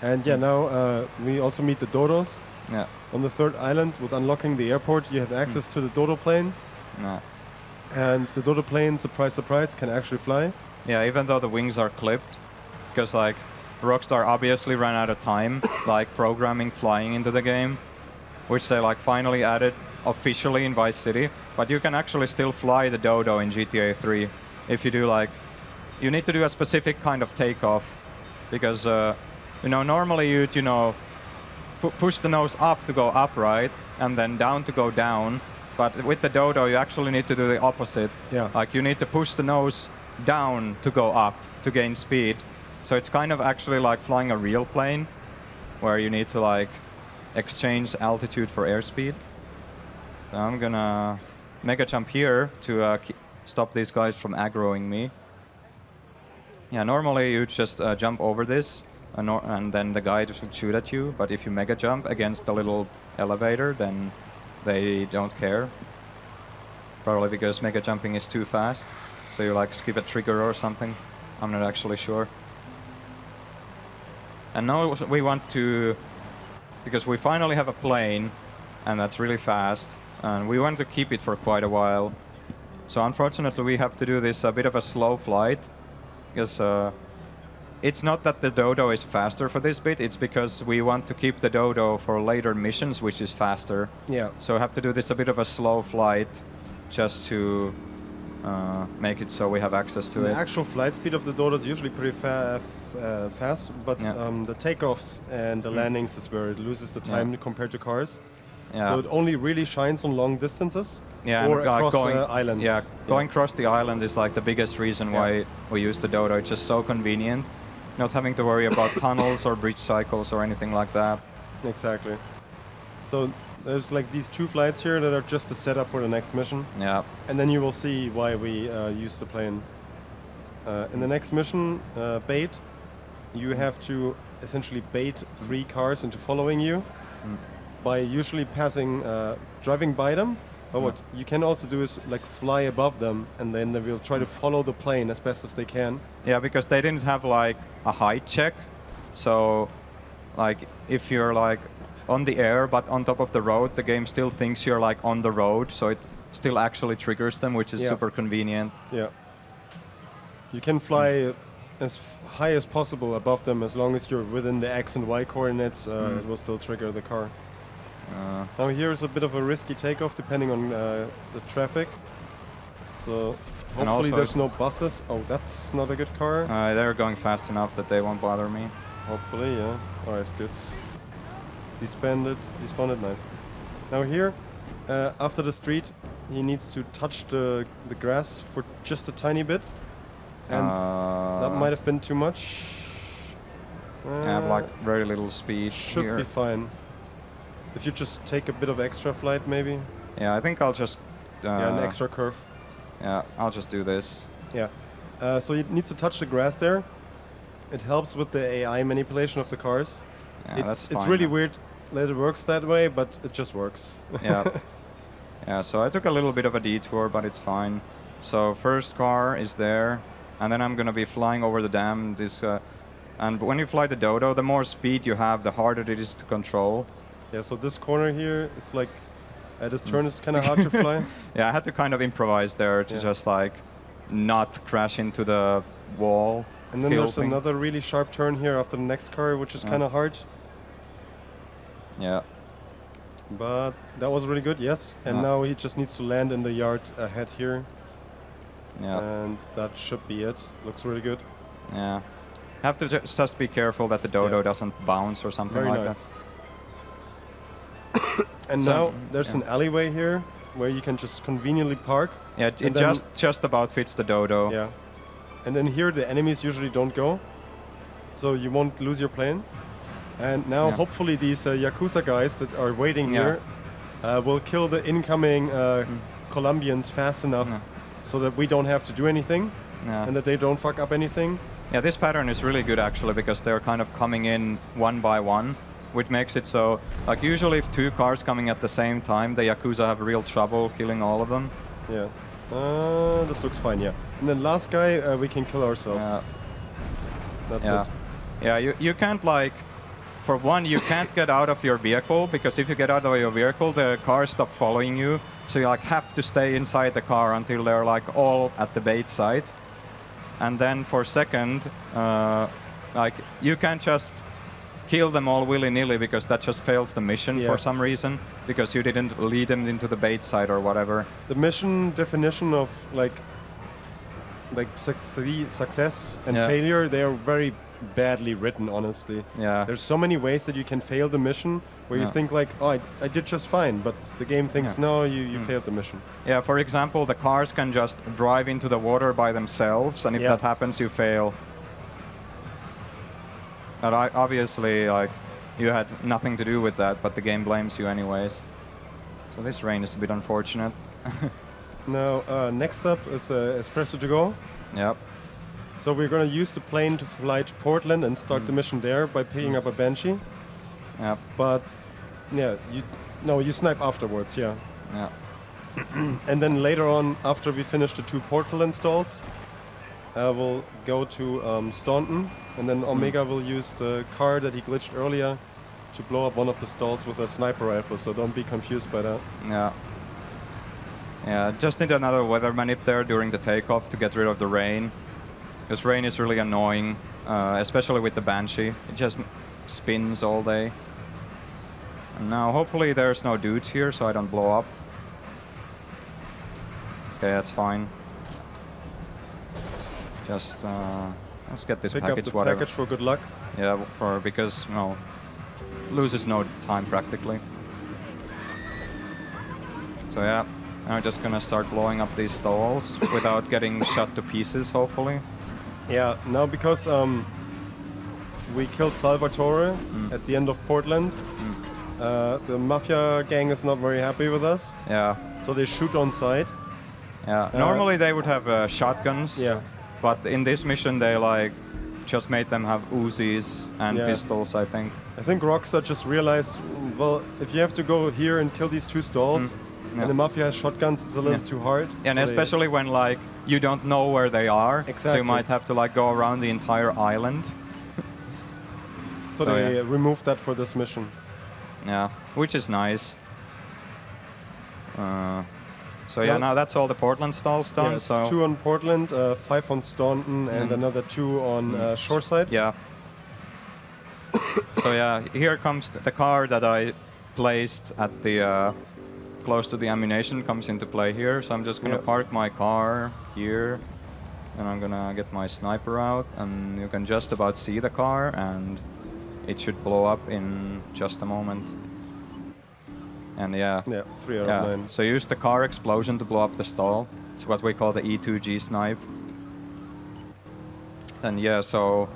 And now we also meet the Dodos. Yeah. On the 3rd island, with unlocking the airport, you have access to the Dodo plane. Yeah. And the Dodo plane, surprise, surprise, can actually fly. Yeah, even though the wings are clipped, because like Rockstar obviously ran out of time, like programming flying into the game, which they like finally added officially in Vice City. But you can actually still fly the Dodo in GTA 3 if you do like, you need to do a specific kind of takeoff, because you know, normally you'd, you know, push the nose up to go up, right, and then down to go down. But with the Dodo, you actually need to do the opposite. Yeah. Like you need to push the nose down to go up to gain speed. So it's kind of actually like flying a real plane, where you need to like exchange altitude for airspeed. So I'm gonna make a jump here to stop these guys from aggroing me. Yeah, normally you just jump over this, and then the guy just would shoot at you. But if you mega jump against a little elevator, then they don't care. Probably because mega jumping is too fast, so you like skip a trigger or something. I'm not actually sure. And now we want to, because we finally have a plane, and that's really fast, and we want to keep it for quite a while. So unfortunately, we have to do this a bit of a slow flight, because it's not that the Dodo is faster for this bit, it's because we want to keep the Dodo for later missions, which is faster. Yeah. So we have to do this a bit of a slow flight, just to make it so we have access to The it. actual flight speed of the Dodo is usually pretty fast, but the takeoffs and the landings is where it loses the time compared to cars. Yeah. So it only really shines on long distances Yeah, or and, across going, islands. Yeah, going across the island is like the biggest reason why we use the Dodo. It's just so convenient, not having to worry about tunnels or bridge cycles or anything like that. Exactly. So there's like these 2 flights here that are just a setup for the next mission. Yeah. And then you will see why we use the plane. In the next mission, bait, you have to essentially bait 3 cars into following you by usually passing, driving by them. But what you can also do is like fly above them, and then they will try to follow the plane as best as they can. Yeah, because they didn't have like a height check. So like if you're like on the air but on top of the road, the game still thinks you're like on the road, so it still actually triggers them, which is super convenient. Yeah. You can fly as high as possible above them as long as you're within the X and Y coordinates, it will still trigger the car. Now here's a bit of a risky takeoff depending on the traffic. So hopefully there's no buses. Oh, that's not a good car. They're going fast enough that they won't bother me. Hopefully, yeah. Alright, good. Despawned, nice. Now here, after the street, he needs to touch the grass for just a tiny bit. And that might have been too much. I have like very little speed Should here. be fine. If you just take a bit of extra flight, maybe. Yeah, I think I'll just... an extra curve. Yeah, I'll just do this. Yeah. So you need to touch the grass there. It helps with the AI manipulation of the cars. Yeah, that's fine. It's really weird that it works that way, but it just works. Yeah. Yeah, so I took a little bit of a detour, but it's fine. So first car is there, and then I'm gonna be flying over the dam. And when you fly the Dodo, the more speed you have, the harder it is to control. Yeah, so this corner here is like, this turn is kind of hard to fly. Yeah, I had to kind of improvise there to just like not crash into the wall. And then there's another really sharp turn here after the next car, which is kind of hard. Yeah. But that was really good, yes. And now he just needs to land in the yard ahead here. Yeah. And that should be it. Looks really good. Yeah. Have to just be careful that the Dodo doesn't bounce or something Very like nice. And now there's an alleyway here where you can just conveniently park. Yeah, it just about fits the Dodo. Yeah. And then here the enemies usually don't go, so you won't lose your plane. And now hopefully these Yakuza guys that are waiting here will kill the incoming Colombians fast enough so that we don't have to do anything and that they don't fuck up anything. Yeah, this pattern is really good actually because they're kind of coming in one by one, which makes it so, like usually if 2 cars coming at the same time, the Yakuza have real trouble killing all of them. Yeah. This looks fine, yeah. And then last guy, we can kill ourselves. That's it. Yeah, you can't like, for one, you can't get out of your vehicle because if you get out of your vehicle, the cars stop following you. So you like have to stay inside the car until they're like all at the bait site. And then for second, like you can't just kill them all willy-nilly because that just fails the mission for some reason because you didn't lead them into the bait site or whatever. The mission definition of like success and failure, they are very badly written, honestly. Yeah. There's so many ways that you can fail the mission where you think like, oh, I did just fine, but the game thinks, no, you failed the mission. Yeah, for example, the cars can just drive into the water by themselves, and if that happens, you fail. But obviously, like, you had nothing to do with that, but the game blames you anyways. So this rain is a bit unfortunate. Now, next up is Espresso to go. Yep. So we're going to use the plane to fly to Portland and start the mission there by picking up a Banshee. Yep. But yeah, you snipe afterwards, yeah. Yeah. And then later on, after we finish the 2 portal installs, we'll go to Staunton, and then Omega will use the car that he glitched earlier to blow up one of the stalls with a sniper rifle, so don't be confused by that. Yeah. Yeah, just need another weather manip there during the takeoff to get rid of the rain. Because rain is really annoying, especially with the Banshee. It just spins all day. And now hopefully there's no dudes here so I don't blow up. Okay, that's fine. Just let's get this Pick package, up the whatever. package for good luck. Yeah, because loses no time practically. So yeah, I'm just gonna start blowing up these stalls without getting shot to pieces, hopefully. Yeah, now because we killed Salvatore at the end of Portland, the Mafia gang is not very happy with us, Yeah, so they shoot on sight. yeah. Normally they would have shotguns. Yeah. But in this mission they just made them have Uzis and Yeah. pistols, I think. I think Rockstar just realized, well, if you have to go here and kill these 2 stalls, Yeah. and the Mafia has shotguns, it's a little Yeah. too hard. And so especially when you don't know where they are, so Exactly. you might have to go around the entire island. so so they yeah. removed that for this mission. Yeah, which is nice. So yeah, Well- now that's all the Portland stalls done. Yeah, it's so 2 on Portland, 5 on Staunton, and another 2 on Shoreside. yeah. So yeah, here comes the car that I placed at the close to the ammunition comes into play here. So I'm just gonna Yeah. park my car here, and I'm gonna get my sniper out, and you can just about see the car, and it should blow up in just a moment. And yeah. Yeah, 3 out of 9. So use the car explosion to blow up the stall. It's what we call the E2G snipe. And yeah, so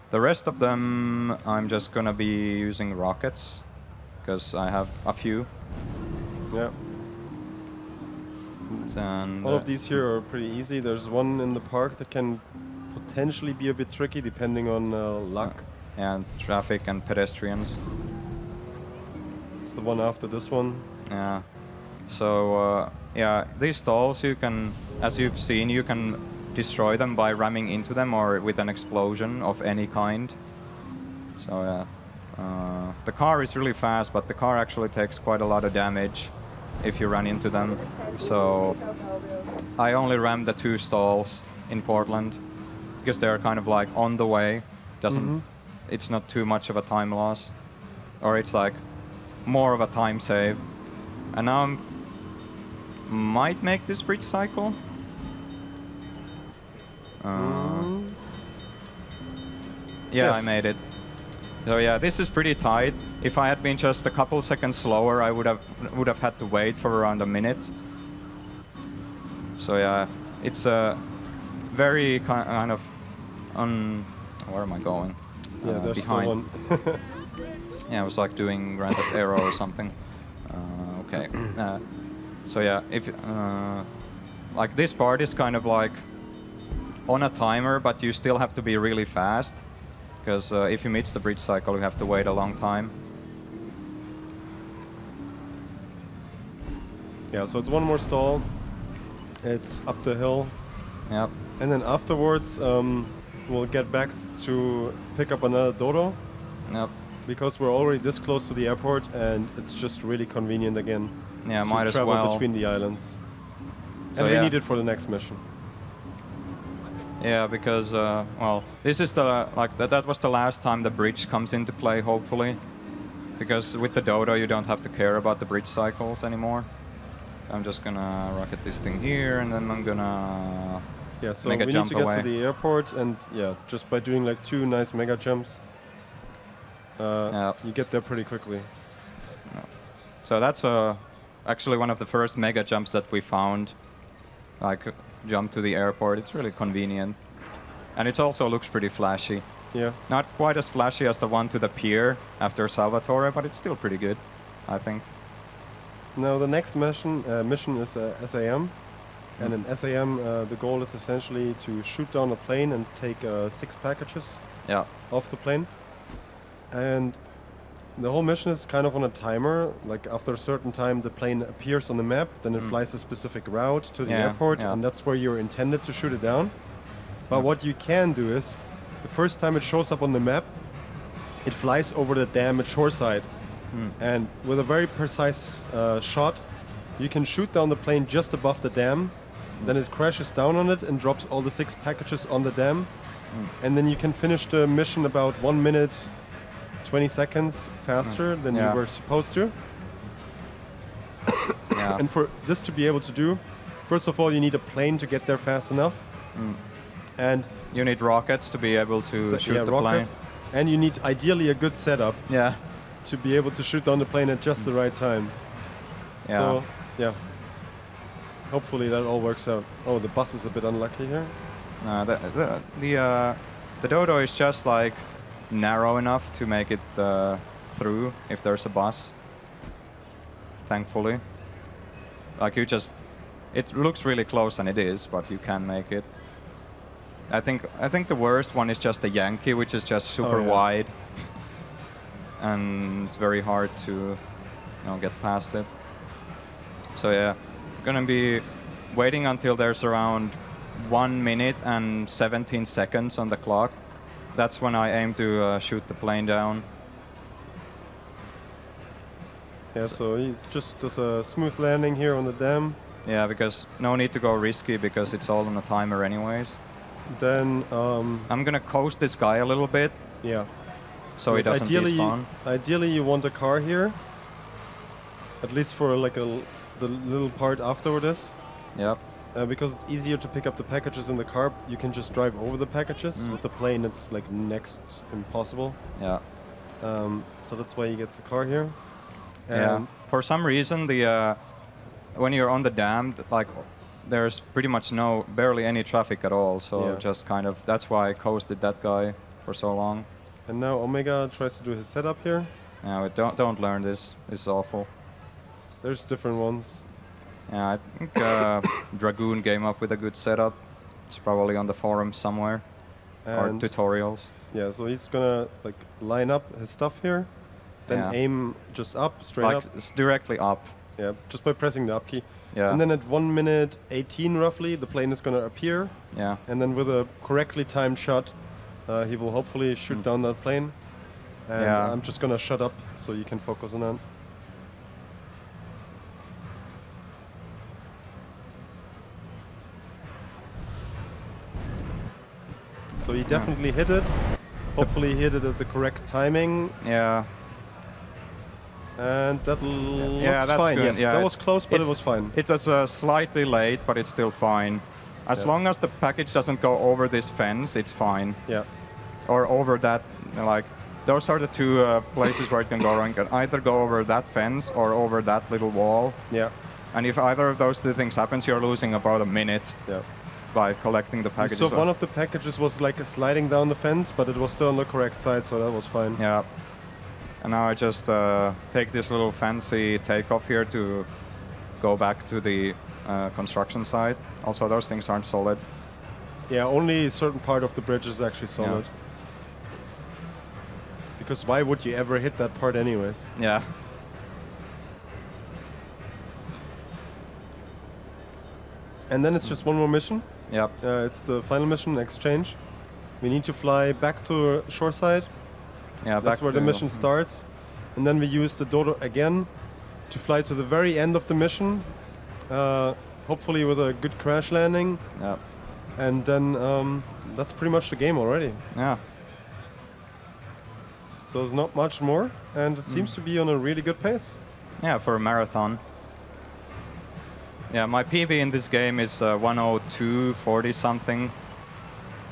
the rest of them I'm just gonna be using rockets because I have a few. Yeah. And All of these here are pretty easy. There's one in the park that can potentially be a bit tricky depending on luck. and traffic and pedestrians. It's the one after this one. Yeah. So yeah, these stalls you can, as you've seen, you can destroy them by ramming into them or with an explosion of any kind. So yeah, the car is really fast, but the car actually takes quite a lot of damage if you run into them. So I only rammed the 2 stalls in Portland because they're kind of on the way. It's not too much of a time loss, or it's more of a time save. And now I might make this bridge cycle. Yeah, I Yes. made it. So yeah, this is pretty tight. If I had been just a couple seconds slower, I would have had to wait for around a minute. So yeah, it's a very kind of where am I going? Yeah, there's behind. still one. Yeah, it was doing Grand Theft Aero or something. Okay. So yeah, if this part is kind of on a timer, but you still have to be really fast, because if you miss the bridge cycle, you have to wait a long time. Yeah, so it's one more stall. It's up the hill. Yep. And then afterwards, we'll get back to pick up another dodo, Yep. because we're already this close to the airport, and it's just really convenient again Yeah, to might as travel well. between the islands. So And we yeah. need it for the next mission. Yeah, because well, this is the that was the last time the bridge comes into play, hopefully, because with the dodo you don't have to care about the bridge cycles anymore. I'm just gonna rocket this thing here, and then I'm gonna Yeah, so make a we need jump to get away. to the airport, and yeah, just by doing 2 nice mega jumps, Yeah. you get there pretty quickly. So that's actually one of the first mega jumps that we found. Jump to the airport. It's really convenient, and it also looks pretty flashy. Yeah. Not quite as flashy as the one to the pier after Salvatore, but it's still pretty good, I think. Now the next mission is SAM, and in SAM the goal is essentially to shoot down a plane and take 6 packages Yeah. off the plane. And the whole mission is kind of on a timer. Like after a certain time, the plane appears on the map, then it flies a specific route to the Yeah, airport, yeah. and that's where you're intended to shoot it down. But what you can do is, the first time it shows up on the map, it flies over the damaged shoreside. And with a very precise shot, you can shoot down the plane just above the dam. Then it crashes down on it and drops all the 6 packages on the dam. And then you can finish the mission about 1 minute, 20 seconds faster than you Yeah. were supposed to. Yeah. And for this to be able to do, first of all, you need a plane to get there fast enough. And You need rockets to be able to shoot the plane. And you need ideally a good setup Yeah. to be able to shoot down the plane at just the right time. Yeah. So, yeah. Hopefully that all works out. Oh, the bus is a bit unlucky here. The dodo is just like narrow enough to make it through if there's a bus. Thankfully, like it looks really close and it is, but you can make it. I think the worst one is just the Yankee, which is just super yeah. wide, and it's very hard to get past it. So yeah, gonna be waiting until there's around 1 minute and 17 seconds on the clock. That's when I aim to shoot the plane down. Yeah, so he just does a smooth landing here on the dam. Yeah, because no need to go risky because it's all on a timer anyways. Then, I'm gonna coast this guy a little bit yeah. so he doesn't despawn. Ideally, you want a car here. At least for like the little part after this. Yep. Because it's easier to pick up the packages in the car. You can just drive over the packages. With the plane, it's like next impossible. Yeah. So that's why he gets the car here. Yeah. And For some reason, the when you're on the dam, like there's pretty much barely any traffic at all. So Yeah. just kind of that's why I coasted that guy for so long. And now Omega tries to do his setup here. Yeah, don't learn this. This is awful. There's different ones. Yeah, I think Dragoon came up with a good setup. It's probably on the forum somewhere or And tutorials. yeah, so he's gonna like line up his stuff here, then Yeah. aim just up, straight Like up. it's directly up. Yeah, just by pressing the up key. Yeah. And then at 1 minute 18 roughly, the plane is gonna appear. Yeah. And then with a correctly timed shot, he will hopefully shoot down that plane. And Yeah. I'm just gonna shut up so you can focus on that. So he definitely hit it. Hopefully he hit it at the correct timing. Yeah. And that looks that's fine. good. Yes, Yeah, that was it's- close, but it it's- was fine. It's slightly late, but it's still fine. As Yeah. long as the package doesn't go over this fence, it's fine. Yeah. Or over that, like, those are the two places where it can go wrong. It can either go over that fence or over that little wall. Yeah. And if either of those two things happens, you're losing about a minute Yeah. by collecting the packages. So one of the packages was like sliding down the fence, but it was still on the correct side, so that was fine. Yeah. And now I just take this little fancy takeoff here to go back to the construction site. Also, those things aren't solid. Yeah, only a certain part of the bridge is actually solid. Because why would you ever hit that part anyways? Yeah. And then it's just one more mission. Yep. It's the final mission, exchange. We need to fly back to shoreside. Yeah. That's back where the to- mission starts. And then we use the Dodo again to fly to the very end of the mission. Hopefully with a good crash landing. Yep. And then that's pretty much the game already. Yeah. So there's not much more, and it seems to be on a really good pace. Yeah, for a marathon. Yeah, my PB in this game is 102.40 something.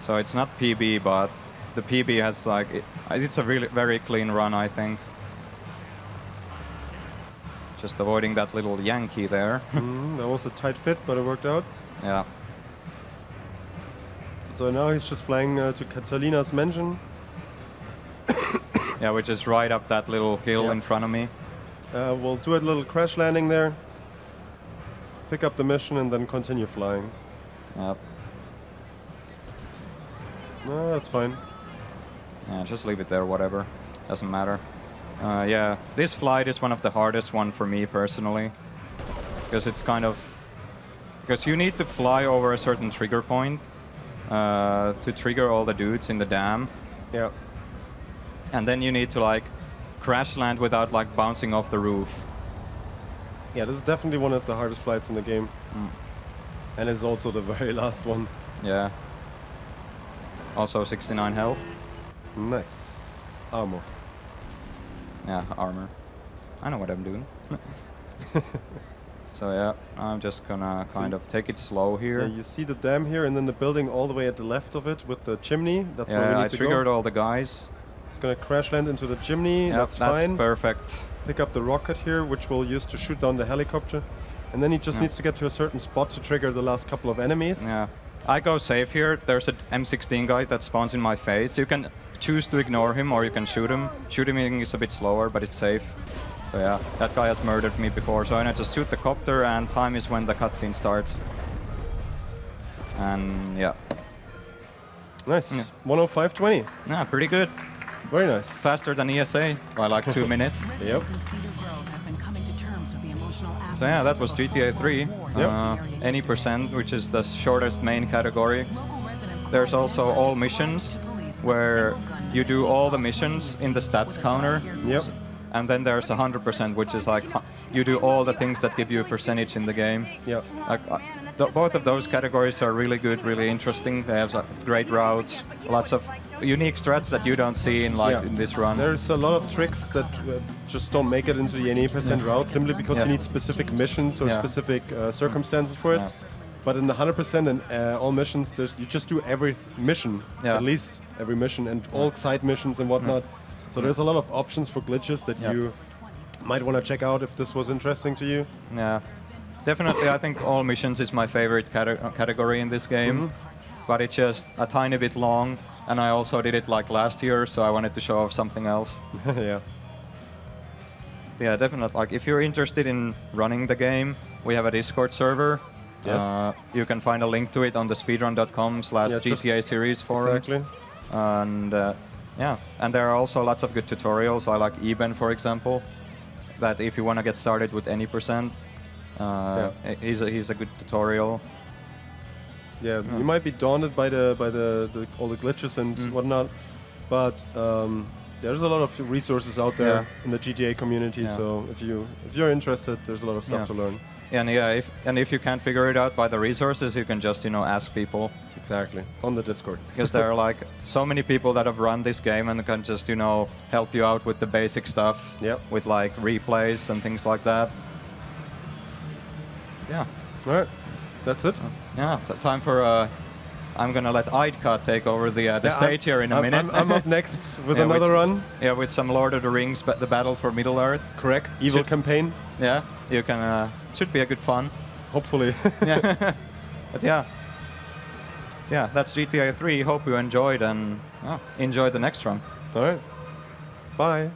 So it's not PB, but the PB has like it's a really very clean run, I think. Just avoiding that little Yankee there. That was a tight fit, but it worked out. Yeah. So now he's just flying to Catalina's mansion. Yeah, which is right up that little hill Yeah. in front of me. We'll do a little crash landing there. Pick up the mission and then continue flying. Yep. No, that's fine. Yeah, just leave it there, whatever. Doesn't matter. Yeah, this flight is one of the hardest one for me personally. Because it's kind of... Because you need to fly over a certain trigger point to trigger all the dudes in the dam. Yeah. And then you need to like crash land without like bouncing off the roof. Yeah, this is definitely one of the hardest flights in the game. And it's also the very last one. Yeah. Also 69 health. Nice. Armor. Yeah, armor. I know what I'm doing. So yeah, I'm just gonna kind of take it slow here. Yeah, you see the dam here and then the building all the way at the left of it with the chimney. That's where we Yeah, need I to triggered go. all the guys. It's gonna crash land into the chimney. Yep, that's that's fine. perfect. Pick up the rocket here, which we'll use to shoot down the helicopter. And then he just Yeah. needs to get to a certain spot to trigger the last couple of enemies. Yeah. I go safe here. There's an M16 guy that spawns in my face. You can choose to ignore him or you can shoot him. Shooting him is a bit slower, but it's safe. So yeah, that guy has murdered me before, so I need to shoot the copter and time is when the cutscene starts. And yeah. Nice. Yeah. 105.20. Yeah, pretty good. Very nice. Faster than ESA by like 2 minutes. Residents in Cedar Grove have been coming to terms with the emotional So yeah, that was GTA 3. Yep. Any percent, which is the shortest main category. There's also all missions where you do all the missions in the stats counter. Yep. And then there's 100%, which is like you do all the things that give you a percentage in the game. Yep. Like, both of those categories are really good, really interesting. They have great routes, lots of unique strats that you don't see in like Yeah. in this run. There's a lot of tricks that just don't make it into the 80% route simply because Yeah. you need specific missions or Yeah. specific circumstances for it. Yeah. But in the 100% and all missions, you just do every mission, Yeah. at least every mission, and all side missions and whatnot. So there's a lot of options for glitches that Yeah. you might want to check out if this was interesting to you. Yeah, definitely. I think all missions is my favorite category in this game, but it's just a tiny bit long, and I also did it like last year, so I wanted to show off something else. Yeah. Yeah, definitely. Like if you're interested in running the game, we have a Discord server. Yes. You can find a link to it on the speedrun.com/GTA series forum. Exactly. And yeah, and there are also lots of good tutorials. I like Eben, for example, that if you want to get started with any percent, he's a good tutorial. Yeah, you might be daunted by all the glitches and whatnot, but there's a lot of resources out there Yeah. in the GTA community. Yeah. So if you're interested, there's a lot of stuff Yeah. to learn. And yeah, if you can't figure it out by the resources, you can just ask people, Exactly, on the Discord. because there are like so many people that have run this game and can just help you out with the basic stuff, Yep. with like replays and things like that. Yeah, All right, that's it. yeah. Time for I'm gonna let Idka take over the stage here in a minute. I'm up next with Yeah, another with- run. Yeah, with some Lord of the Rings, the Battle for Middle Earth. Correct, evil campaign. Yeah, you can. Should be a good fun. Hopefully. Yeah, but yeah, that's GTA 3. Hope you enjoyed and enjoy the next run. All right, bye.